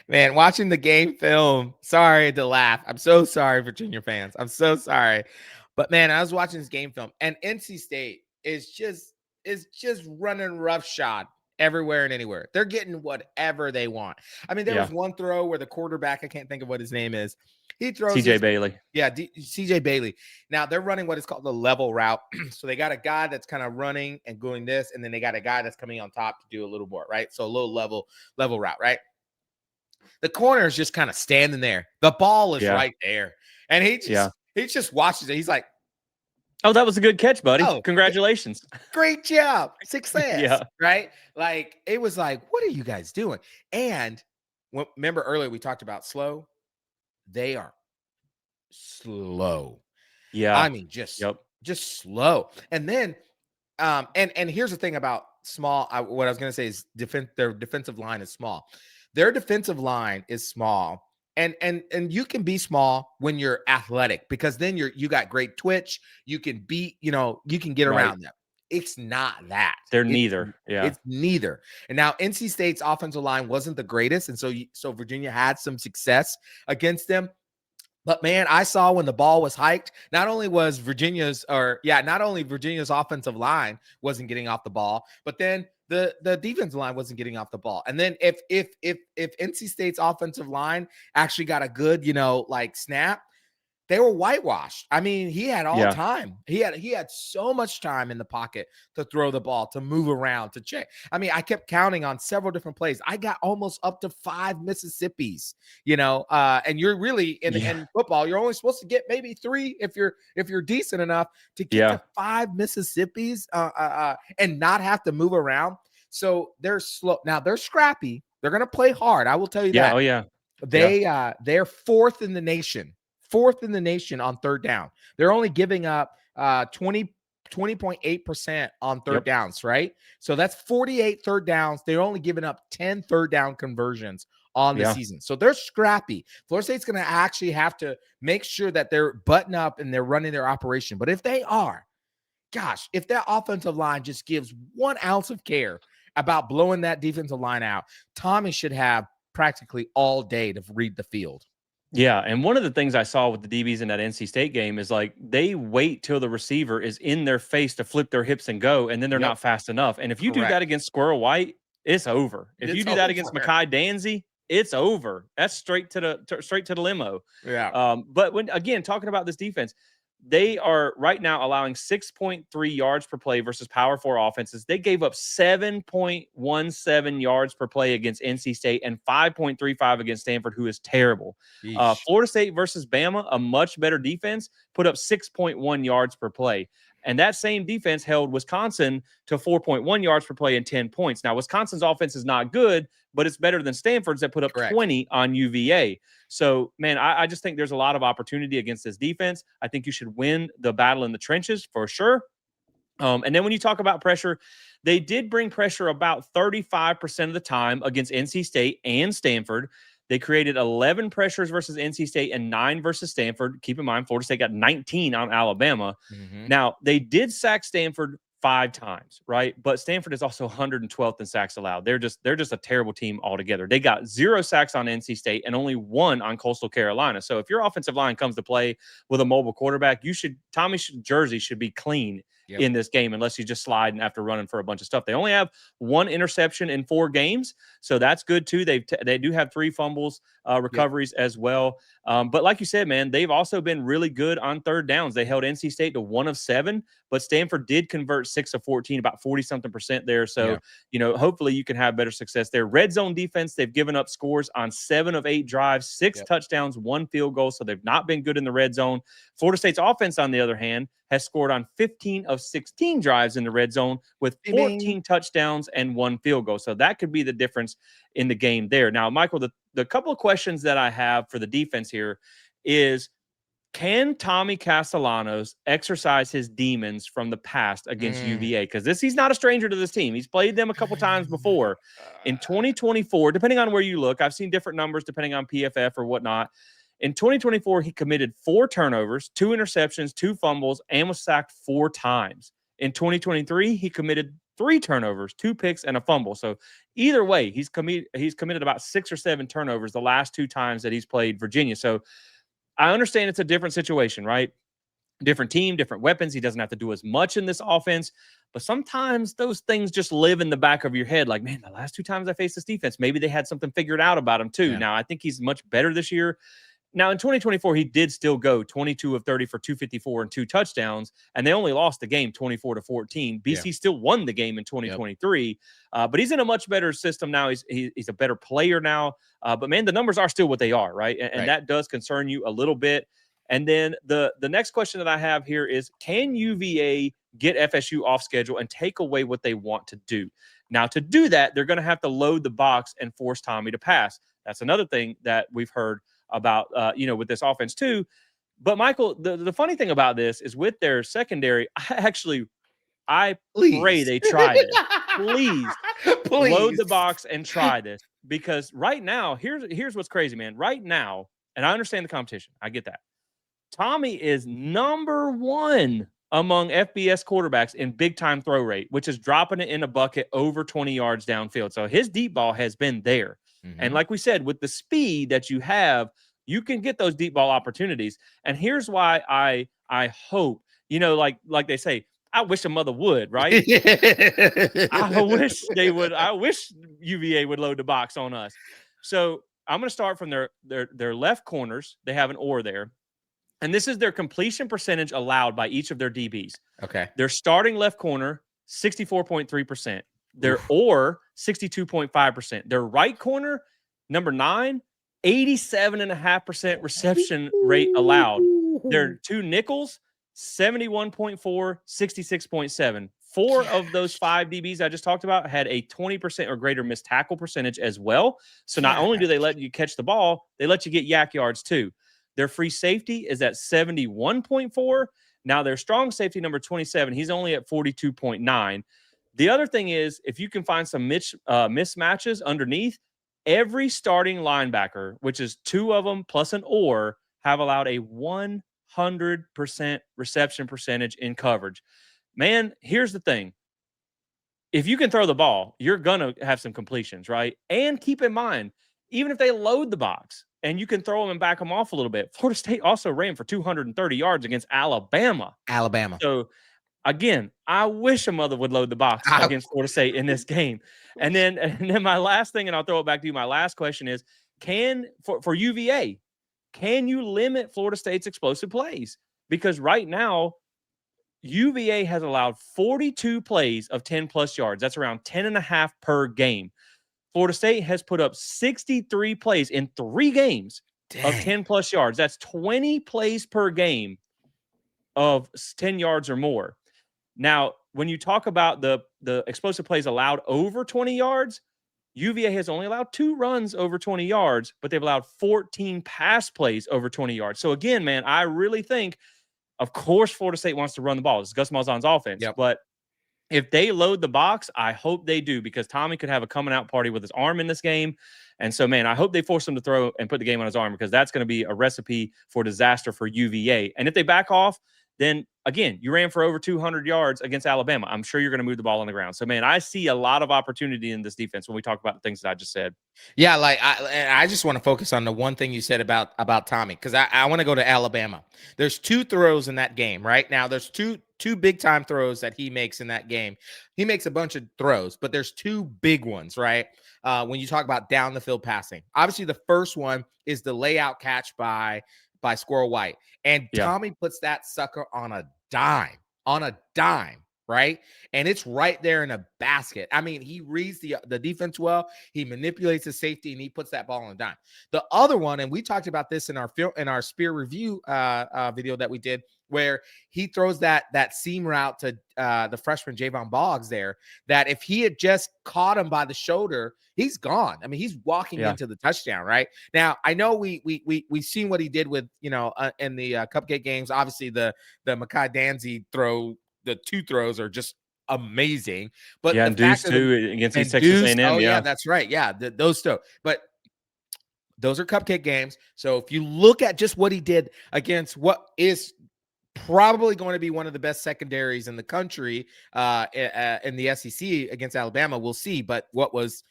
man, watching the game film. Sorry to laugh. I'm so sorry, Virginia fans. I'm so sorry. But man, I was watching this game film, and NC State is just running roughshod everywhere and anywhere. They're getting whatever they want. I mean, there was one throw where the quarterback, I can't think of what his name is, he throws CJ Bailey. Yeah, CJ Bailey. Now they're running what is called the level route. So they got a guy that's kind of running and going this, and then they got a guy that's coming on top to do a little more, right? So a little level route, right? The corner is just kind of standing there. The ball is right there, and he just watches it. He's like, "Oh, that was a good catch, buddy! Congratulations, great job, success!" Right? Like it was like, "What are you guys doing?" And remember earlier we talked about slow. They are slow. Yeah, I mean just slow. And then, and here's the thing about small. What I was gonna say is their defensive line is small. Their defensive line is small. And you can be small when you're athletic, because then you got great twitch. You can beat, you can get around them. It's not that. They're neither. Yeah. It's neither. And now NC State's offensive line wasn't the greatest, and so Virginia had some success against them. But man, I saw when the ball was hiked, not only Virginia's offensive line wasn't getting off the ball, but then the defensive line wasn't getting off the ball. And then if NC State's offensive line actually got a good, like snap, they were whitewashed. I mean, he had all Yeah. time. He had so much time in the pocket to throw the ball, to move around, to check. I mean, I kept counting on several different plays. I got almost up to 5 Mississippis, and you're really in football, you're only supposed to get maybe 3 if you're decent enough to get to 5 Mississippis and not have to move around. So they're slow. Now they're scrappy. They're going to play hard. I will tell you that. Oh yeah. They're fourth in the nation on third down. They're only giving up 20.8% on third downs, right? So that's 48 third downs. They're only giving up 10 third down conversions on the season. So they're scrappy. Florida State's going to actually have to make sure that they're buttoned up and they're running their operation. But if they are, gosh, if that offensive line just gives 1 ounce of care about blowing that defensive line out, Tommy should have practically all day to read the field. Yeah, and one of the things I saw with the DBs in that NC State game is like they wait till the receiver is in their face to flip their hips and go, and then they're not fast enough. And if you do that against Squirrel White, it's over. If you do that against Mekhi Danzy, it's over. That's straight to the limo. Yeah. But when again talking about this defense, they are right now allowing 6.3 yards per play versus Power 4 offenses. They gave up 7.17 yards per play against NC State and 5.35 against Stanford, who is terrible. Florida State versus Bama, a much better defense, put up 6.1 yards per play. And that same defense held Wisconsin to 4.1 yards per play and 10 points. Now, Wisconsin's offense is not good, but it's better than Stanford's that put up 20 on UVA. So, man, I just think there's a lot of opportunity against this defense. I think you should win the battle in the trenches for sure. And then when you talk about pressure, they did bring pressure about 35% of the time against NC State and Stanford. They created 11 pressures versus NC State and 9 versus Stanford. Keep in mind, Florida State got 19 on Alabama. Now, they did sack Stanford 5 times, right? But Stanford is also 112th in sacks allowed. They're just a terrible team altogether. They got 0 sacks on NC State and only 1 on Coastal Carolina. So if your offensive line comes to play with a mobile quarterback, Tommy's jersey should be clean in this game unless you just slide after running for a bunch of stuff. They only have 1 interception in 4 games, so that's good too. They do have 3 fumbles recoveries as well. But like you said, man, they've also been really good on third downs. They held NC State to 1 of 7, but Stanford did convert 6 of 14, about 40-something% there. So, hopefully you can have better success there. Red zone defense, they've given up scores on 7 of 8 drives, 6 touchdowns, 1 field goal. So they've not been good in the red zone. Florida State's offense, on the other hand, has scored on 15 of 16 drives in the red zone with 14 touchdowns and 1 field goal. So that could be the difference in the game there. Now, Michael, the couple of questions that I have for the defense here is, can Tommy Castellanos exercise his demons from the past against UVA? Because he's not a stranger to this team. He's played them a couple times before. In 2024, depending on where you look, I've seen different numbers depending on PFF or whatnot. In 2024, he committed 4 turnovers, 2 interceptions, 2 fumbles, and was sacked 4 times. In 2023, he committed 3 turnovers, 2 picks, and a fumble. So either way, he's committed about 6 or 7 turnovers the last 2 times that he's played Virginia. So I understand it's a different situation, right? Different team, different weapons. He doesn't have to do as much in this offense. But sometimes those things just live in the back of your head. Like, man, the last 2 times I faced this defense, maybe they had something figured out about him too. Now, I think he's much better this year. Now, in 2024, he did still go 22 of 30 for 254 and 2 touchdowns, and they only lost the game 24-14. BC still won the game in 2023, but he's in a much better system now. He's a better player now. But, man, the numbers are still what they are, right? And that does concern you a little bit. And then the next question that I have here is, can UVA get FSU off schedule and take away what they want to do? Now, to do that, they're going to have to load the box and force Tommy to pass. That's another thing that we've heard about, with this offense too. But Michael, the funny thing about this is with their secondary, I pray they try this. Please load the box and try this, because right now, here's what's crazy, man. Right now, and I understand the competition. I get that. Tommy is number 1 among FBS quarterbacks in big time throw rate, which is dropping it in a bucket over 20 yards downfield. So his deep ball has been there. And like we said, with the speed that you have, you can get those deep ball opportunities. And here's why I hope, like they say, I wish a mother would, right? I wish they would. I wish UVA would load the box on us. So I'm going to start from their left corners. They have an or there. And this is their completion percentage allowed by each of their DBs. Okay. Their starting left corner, 64.3%. Their Oof. or, 62.5%. Their right corner, number 9, 87.5% reception rate allowed. Their two nickels, 71.4, 66.7. Four of those 5 DBs I just talked about had a 20% or greater missed tackle percentage as well. So not only do they let you catch the ball, they let you get yak yards too. Their free safety is at 71.4. Now, their strong safety, number 27, he's only at 42.9. The other thing is, if you can find some mismatches underneath, every starting linebacker, which is 2 of them plus an or, have allowed a 100% reception percentage in coverage. Man, here's the thing. If you can throw the ball, you're going to have some completions, right? And keep in mind, even if they load the box and you can throw them and back them off a little bit, Florida State also ran for 230 yards against Alabama. Alabama. So, again, I wish a mother would load the box against Florida State in this game. And then my last thing, and I'll throw it back to you, my last question is, for UVA, can you limit Florida State's explosive plays? Because right now, UVA has allowed 42 plays of 10-plus yards. That's around 10.5 per game. Florida State has put up 63 plays in 3 games of 10-plus yards. That's 20 plays per game of 10 yards or more. Now, when you talk about the explosive plays allowed over 20 yards, UVA has only allowed 2 runs over 20 yards, but they've allowed 14 pass plays over 20 yards. So, again, man, I really think, of course, Florida State wants to run the ball. It's Gus Malzahn's offense. Yep. But if they load the box, I hope they do, because Tommy could have a coming out party with his arm in this game. And so, man, I hope they force him to throw and put the game on his arm, because that's going to be a recipe for disaster for UVA. And if they back off, then, again, you ran for over 200 yards against Alabama. I'm sure you're going to move the ball on the ground. So, man, I see a lot of opportunity in this defense when we talk about the things that I just said. Yeah, like I just want to focus on the one thing you said about Tommy, because I want to go to Alabama. There's 2 throws in that game, right? Now there's two big time throws that he makes in that game. He makes a bunch of throws, but there's 2 big ones, right? When you talk about down the field passing, obviously the first one is the layout catch by Squirrel White, and Tommy puts that sucker on a dime. Right. And it's right there in a basket. I mean, he reads the defense well. He manipulates the safety and he puts that ball on a dime. The other one, and we talked about this in our Spear review video that we did, where he throws that seam route to the freshman Javon Boggs there, that if he had just caught him by the shoulder, he's gone. I mean, he's walking into the touchdown right now. I know we've seen what he did with, in the cupcake games. Obviously the Mekhi Danzy throw, the 2 throws are just amazing. But the and Deuce too against Texas A&M. Oh yeah, that's right. Yeah, those 2. But those are cupcake games. So if you look at just what he did against what is probably going to be one of the best secondaries in the country in the SEC against Alabama, we'll see. But what was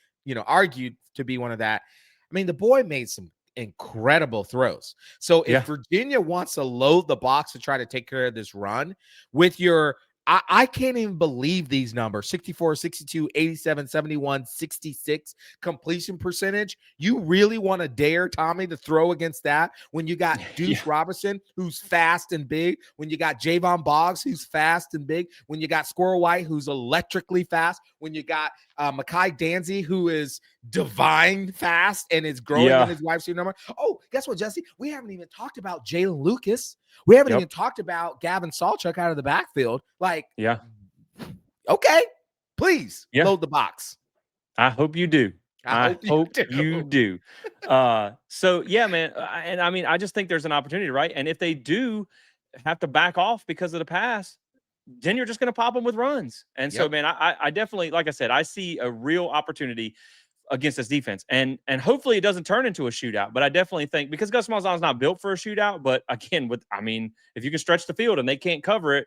argued to be one of that, I mean, the boy made some incredible throws. So if Virginia wants to load the box to try to take care of this run with your, I can't even believe these numbers: 64, 62, 87, 71, 66 completion percentage. You really want to dare Tommy to throw against that when you got Deuce Robinson, who's fast and big, when you got Javon Boggs, who's fast and big, when you got Squirrel White, who's electrically fast, when you got Mekhi Danzy, who is divine fast and is growing in his wide receiver number. Oh, guess what, Jesse? We haven't even talked about Jalen Lucas. We haven't even talked about Gavin Sawchuk out of the backfield. Like, okay, please load the box. I hope you do. I hope you do. So, yeah, man. And I mean, I just think there's an opportunity, right? And if they do have to back off because of the pass, then you're just going to pop them with runs. And so, man, I definitely, like I said, I see a real opportunity against this defense. And hopefully it doesn't turn into a shootout. But I definitely think, because Gus Malzahn's not built for a shootout, but again, if you can stretch the field and they can't cover it,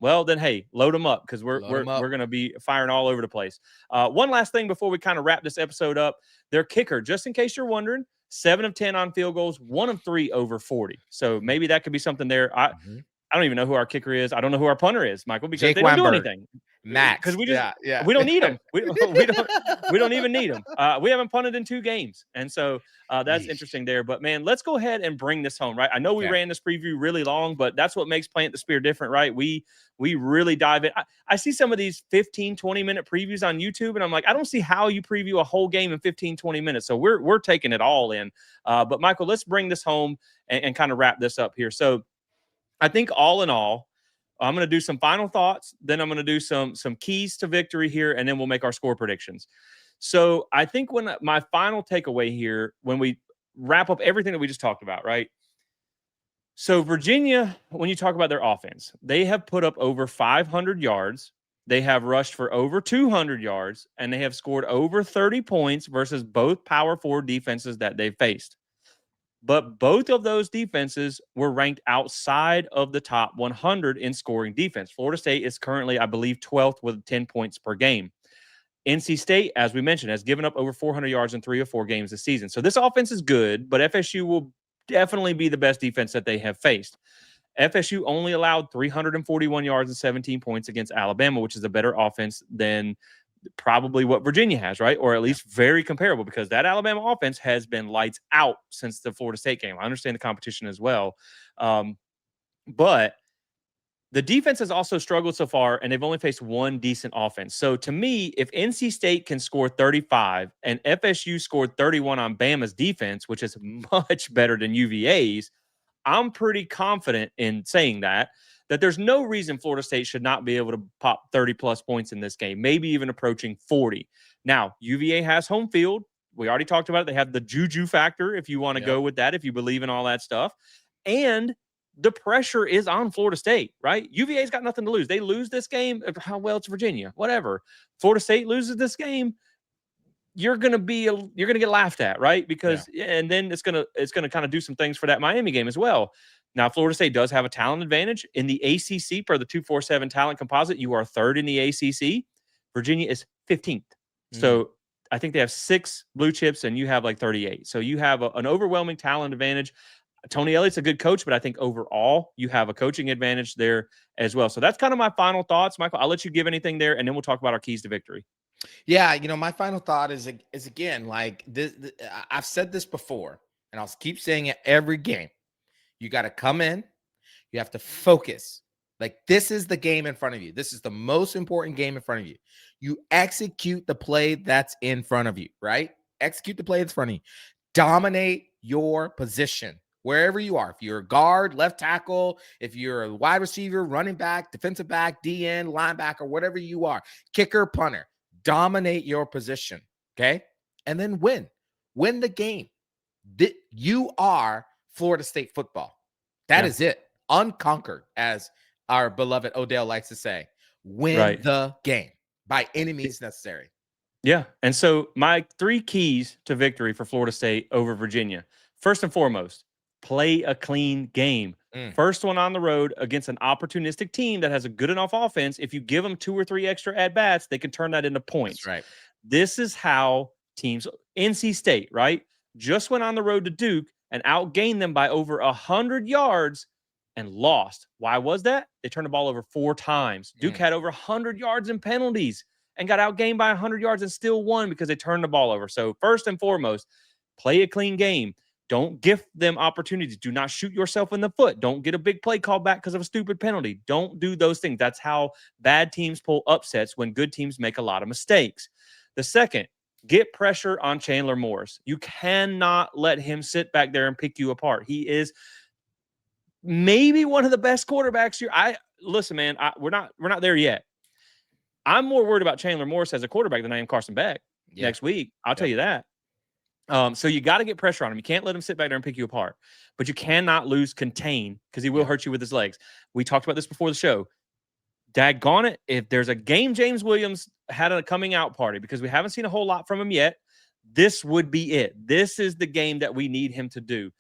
Well, then, hey, load them up because we're Load we're them we're up. going to be firing all over the place. One last thing before we kind of wrap this episode up: their kicker, just in case you're wondering, 7 of 10 on field goals, 1 of 3 over 40. So maybe that could be something there. Mhm. I don't even know who our kicker is. I don't know who our punter is, Michael, because Jake they don't do Weinberg, anything. Max. Because Yeah, yeah. we don't need them. We don't even need them. We haven't punted in 2 games, and so that's Yeesh. interesting there. But man, let's go ahead and bring this home, right? I know we Okay. ran this preview really long, but that's what makes Plant the Spear different, right? We really dive in. I see some of these 15, 20-minute previews on YouTube, and I'm like, I don't see how you preview a whole game in 15, 20 minutes. So we're taking it all in. But Michael, let's bring this home and kind of wrap this up here. So I think all in all, I'm going to do some final thoughts. Then I'm going to do some keys to victory here, and then we'll make our score predictions. So I think when my final takeaway here, when we wrap up everything that we just talked about, right? So Virginia, when you talk about their offense, they have put up over 500 yards. They have rushed for over 200 yards, and they have scored over 30 points versus both power forward defenses that they've faced. But both of those defenses were ranked outside of the top 100 in scoring defense. Florida State is currently, I believe, 12th with 10 points per game. NC State, as we mentioned, has given up over 400 yards in 3 or 4 games this season. So this offense is good, but FSU will definitely be the best defense that they have faced. FSU only allowed 341 yards and 17 points against Alabama, which is a better offense than probably what Virginia has, right? Or at least very comparable, because that Alabama offense has been lights out since the Florida State game. I understand the competition as well. But the defense has also struggled so far, and they've only faced one decent offense. So to me, if NC State can score 35 and FSU scored 31 on Bama's defense, which is much better than UVA's, I'm pretty confident in saying that there's no reason Florida State should not be able to pop 30 plus points in this game, maybe even approaching 40. Now, UVA has home field. We already talked about it. They have the juju factor, if you want to Yep. go with that, if you believe in all that stuff. And the pressure is on Florida State, right? UVA's got nothing to lose. They lose this game. How well, it's Virginia, whatever. Florida State loses this game, you're gonna get laughed at, right? Yeah. Because and then it's gonna kind of do some things for that Miami game as well. Now, Florida State does have a talent advantage in the ACC per the 247 talent composite. You are third in the ACC. Virginia is 15th. Mm. So I think they have 6 blue chips, and you have like 38. So you have an overwhelming talent advantage. Tony Elliott's a good coach, but I think overall you have a coaching advantage there as well. So that's kind of my final thoughts, Michael. I'll let you give anything there, and then we'll talk about our keys to victory. Yeah, my final thought is again, like this, I've said this before, and I'll keep saying it every game. You got to come in, you have to focus. Like, this is the game in front of you. This is the most important game in front of you. You execute the play that's in front of you, right? Execute the play that's in front of you. Dominate your position wherever you are. If you're a guard, left tackle, if you're a wide receiver, running back, defensive back, DN, linebacker, whatever you are, kicker, punter, dominate your position, okay? And then win the game. You are Florida State football. That Yeah. is it. Unconquered, as our beloved Odell likes to say. Win Right. the game by any means necessary. Yeah. And so my 3 keys to victory for Florida State over Virginia. First and foremost, play a clean game. Mm. First one on the road against an opportunistic team that has a good enough offense. If you give them 2 or 3 extra at bats, they can turn that into That's points. right. This is how teams, NC State, right, just went on the road to Duke and outgained them by over 100 yards and lost. Why was that? They turned the ball over 4 times. Duke had over 100 yards in penalties and got outgained by 100 yards and still won because they turned the ball over. So first and foremost, play a clean game. Don't gift them opportunities. Do not shoot yourself in the foot. Don't get a big play called back because of a stupid penalty. Don't do those things. That's how bad teams pull upsets when good teams make a lot of mistakes. The second, get pressure on Chandler Morris. You cannot let him sit back there and pick you apart. He is maybe one of the best quarterbacks here. Listen, man, we're not there yet. I'm more worried about Chandler Morris as a quarterback than I am Carson Beck next week. I'll tell you that. So you got to get pressure on him. You can't let him sit back there and pick you apart. But you cannot lose contain, because he will hurt you with his legs. We talked about this before the show. Daggone it, if there's a game James Williams had a coming out party, because we haven't seen a whole lot from him yet, this would be it. This is the game that we need him to do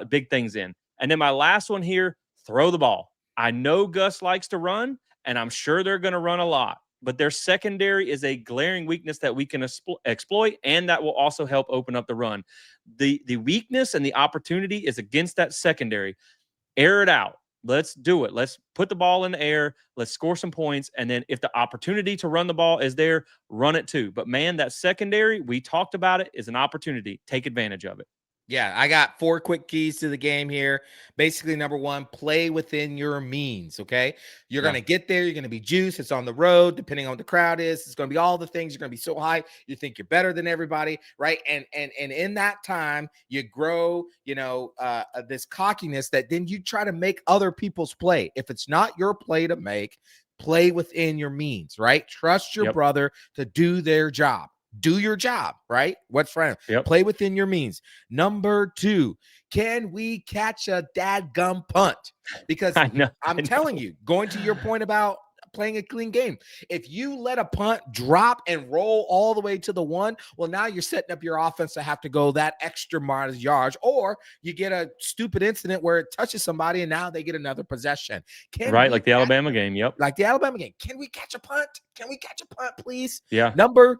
big things in. And then my last one here, throw the ball. I know Gus likes to run, and I'm sure they're going to run a lot. But their secondary is a glaring weakness that we can exploit, and that will also help open up the run. The weakness and the opportunity is against that secondary. Air it out. Let's do it. Let's put the ball in the air. Let's score some points. And then if the opportunity to run the ball is there, run it too. But man, that secondary, we talked about it, is an opportunity. Take advantage of it. Yeah, I got 4 quick keys to the game here. Basically, number 1, play within your means, okay? You're Yeah. going to get there. You're going to be juiced. It's on the road, depending on what the crowd is. It's going to be all the things. You're going to be so high. You think you're better than everybody, right? And in that time, you grow, this cockiness that then you try to make other people's play. If it's not your play to make, play within your means, right? Trust your brother to do their job. Do your job, right? What's friend? Play within your means. Number 2, can we catch a dadgum punt? Because I'm telling you, going to your point about playing a clean game, if you let a punt drop and roll all the way to the 1, well, now you're setting up your offense to have to go that extra miles yards, or you get a stupid incident where it touches somebody and now they get another possession. Like the Alabama game. Like the Alabama game. Can we catch a punt? Can we catch a punt, please? Yeah. Number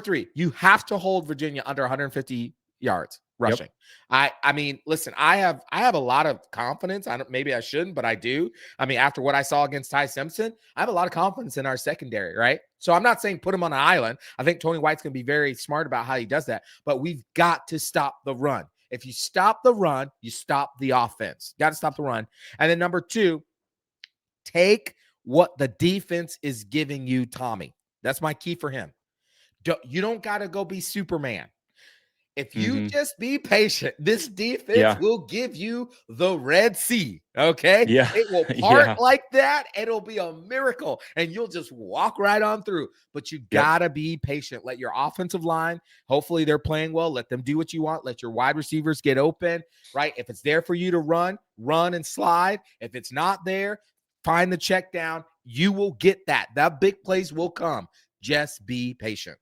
3, you have to hold Virginia under 150 yards rushing. I mean, listen, I have a lot of confidence. Maybe I shouldn't, but I do. I mean, after what I saw against Ty Simpson, I have a lot of confidence in our secondary, right? So I'm not saying put him on an island. I think Tony White's going to be very smart about how he does that, but we've got to stop the run. If you stop the run, you stop the offense. Got to stop the run. And then number 2, take what the defense is giving you, Tommy. That's my key for him. You don't got to go be Superman. If you just be patient, this defense will give you the Red Sea, okay? Yeah. It will part like that, and it'll be a miracle, and you'll just walk right on through. But you got to be patient. Let your offensive line, hopefully they're playing well. Let them do what you want. Let your wide receivers get open, right? If it's there for you to run and slide. If it's not there, find the check down. You will get that. That big plays will come. Just be patient.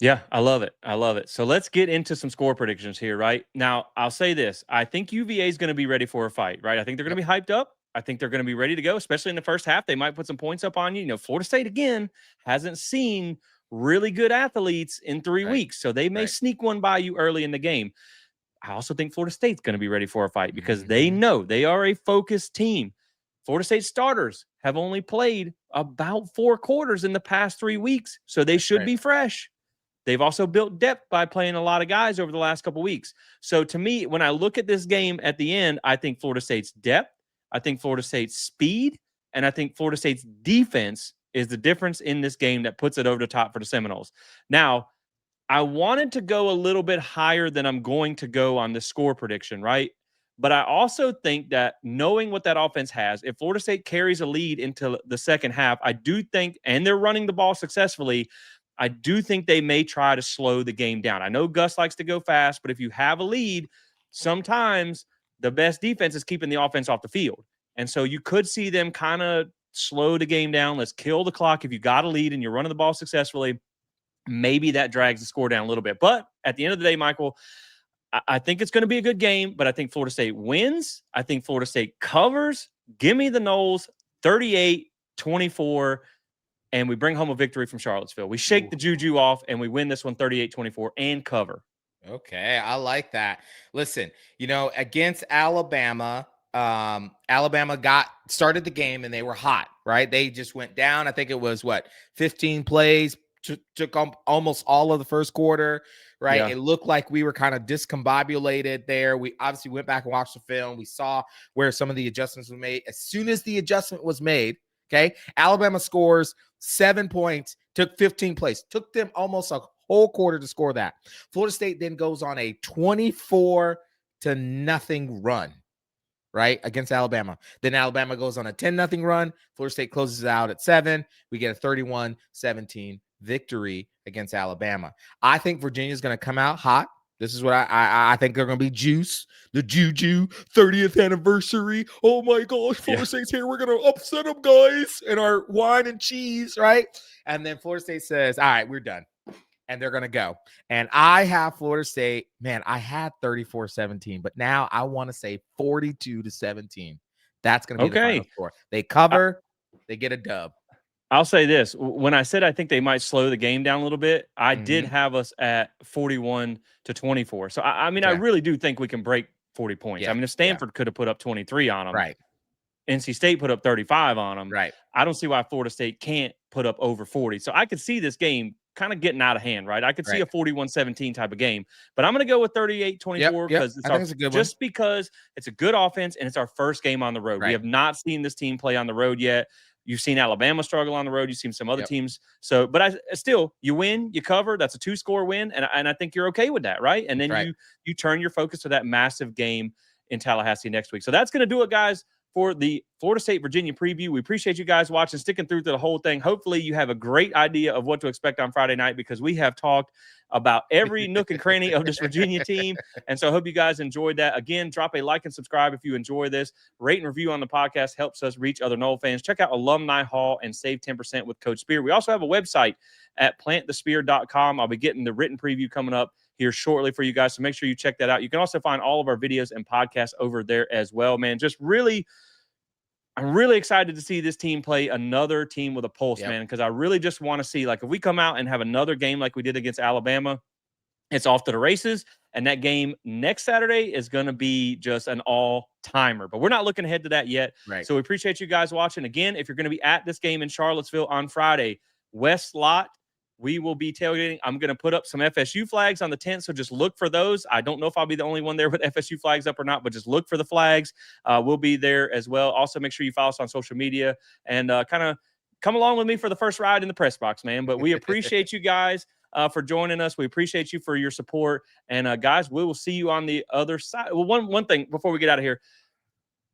Yeah, I love it. I love it. So let's get into some score predictions here, right? Now, I'll say this. I think UVA is going to be ready for a fight, right? I think they're going to be hyped up. I think they're going to be ready to go, especially in the first half. They might put some points up on you. You know, Florida State, again, hasn't seen really good athletes in 3 weeks, so they may sneak one by you early in the game. I also think Florida State's going to be ready for a fight because they know they are a focused team. Florida State starters have only played about 4 quarters in the past 3 weeks, so they should be fresh. They've also built depth by playing a lot of guys over the last couple of weeks. So to me, when I look at this game at the end, I think Florida State's depth, I think Florida State's speed, and I think Florida State's defense is the difference in this game that puts it over the top for the Seminoles. Now, I wanted to go a little bit higher than I'm going to go on the score prediction, right? But I also think that knowing what that offense has, if Florida State carries a lead into the second half, I do think, and they're running the ball successfully, I do think they may try to slow the game down. I know Gus likes to go fast, but if you have a lead, sometimes the best defense is keeping the offense off the field. And so you could see them kind of slow the game down. Let's kill the clock. If you got a lead and you're running the ball successfully, maybe that drags the score down a little bit. But at the end of the day, Michael, I think it's going to be a good game, but I think Florida State wins. I think Florida State covers. Give me the Noles 38-24. And we bring home a victory from Charlottesville. We shake the juju off, and we win this one 38-24 and cover. Okay, I like that. Listen, against Alabama, Alabama started the game, and they were hot, right? They just went down. I think it was, 15 plays, took almost all of the first quarter, right? Yeah. It looked like we were kind of discombobulated there. We obviously went back and watched the film. We saw where some of the adjustments were made. As soon as the adjustment was made, okay, Alabama scores 7 points, took 15 plays, took them almost a whole quarter to score that. Florida State then goes on a 24-0 run, right, against Alabama. Then Alabama goes on a 10-0 run. Florida State closes it out at 7. We get a 31-17 victory against Alabama. I think Virginia's going to come out hot. This is what I think they're going to be juice. The Juju 30th anniversary. Oh, my gosh. Florida State's here. We're going to upset them, guys. And our wine and cheese, right? And then Florida State says, all right, we're done. And they're going to go. And I have Florida State. Man, I had 34-17. But now I want to say 42-17. That's going to be the final score. They cover. They get a dub. I'll say this. When I said I think they might slow the game down a little bit, I did Mhm. have us at 41-24. So, I mean, I Okay. really do think we can break 40 points. I Yeah. mean, if Yeah. Stanford could have put up 23 on them, Right. NC State put up 35 on them. Right. I don't see why Florida State can't put up over 40. So I could see this game kind of getting out of hand, right? I could see Right. a 41-17 type of game. But I'm going to go with Yep. 38-24 Yep. because I think it's a good one. just because it's a good offense and it's our first game on the road. We Right. have not seen this team play on the road yet. You've seen Alabama struggle on the road. You've seen some other Yep. teams. So, but I still, you win, you cover. That's a 2-score win, and I think you're okay with that, right? And That's then right. you turn your focus to that massive game in Tallahassee next week. So that's going to do it, guys, for the Florida State Virginia preview. We appreciate you guys watching, sticking through the whole thing. Hopefully, you have a great idea of what to expect on Friday night because we have talked about every nook and cranny of this Virginia team. And so I hope you guys enjoyed that. Again, drop a like and subscribe if you enjoy this. Rate and review on the podcast helps us reach other Nole fans. Check out Alumni Hall and save 10% with Coach Spear. We also have a website at plantthespear.com. I'll be getting the written preview coming up here shortly for you guys. So make sure you check that out. You can also find all of our videos and podcasts over there as well, man. I'm really excited to see this team play another team with a pulse, Yep. man, because I really just want to see, like, if we come out and have another game like we did against Alabama, it's off to the races. And that game next Saturday is going to be just an all-timer. But we're not looking ahead to that yet. Right. So we appreciate you guys watching. Again, if you're going to be at this game in Charlottesville on Friday, West Lot, we will be tailgating. I'm going to put up some FSU flags on the tent, so just look for those. I don't know if I'll be the only one there with FSU flags up or not, but just look for the flags. We'll be there as well. Also, make sure you follow us on social media and kind of come along with me for the first ride in the press box, man. But we appreciate you guys for joining us. We appreciate you for your support. And guys, we will see you on the other side. Well, one thing before we get out of here.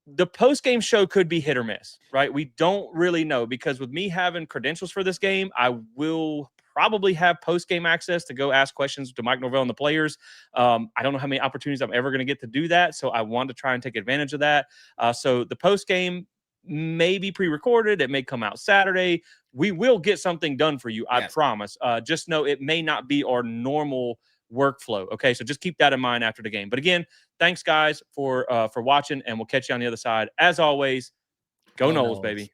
The post-game show could be hit or miss, right? We don't really know because with me having credentials for this game, I will probably have post-game access to go ask questions to Mike Norvell and the players. I don't know how many opportunities I'm ever going to get to do that, so I want to try and take advantage of that. So the post-game may be pre-recorded. It may come out Saturday. We will get something done for you, I promise. Just know it may not be our normal workflow. Okay, so just keep that in mind after the game. But again, thanks guys for watching, and we'll catch you on the other side. As always, go Noles, baby.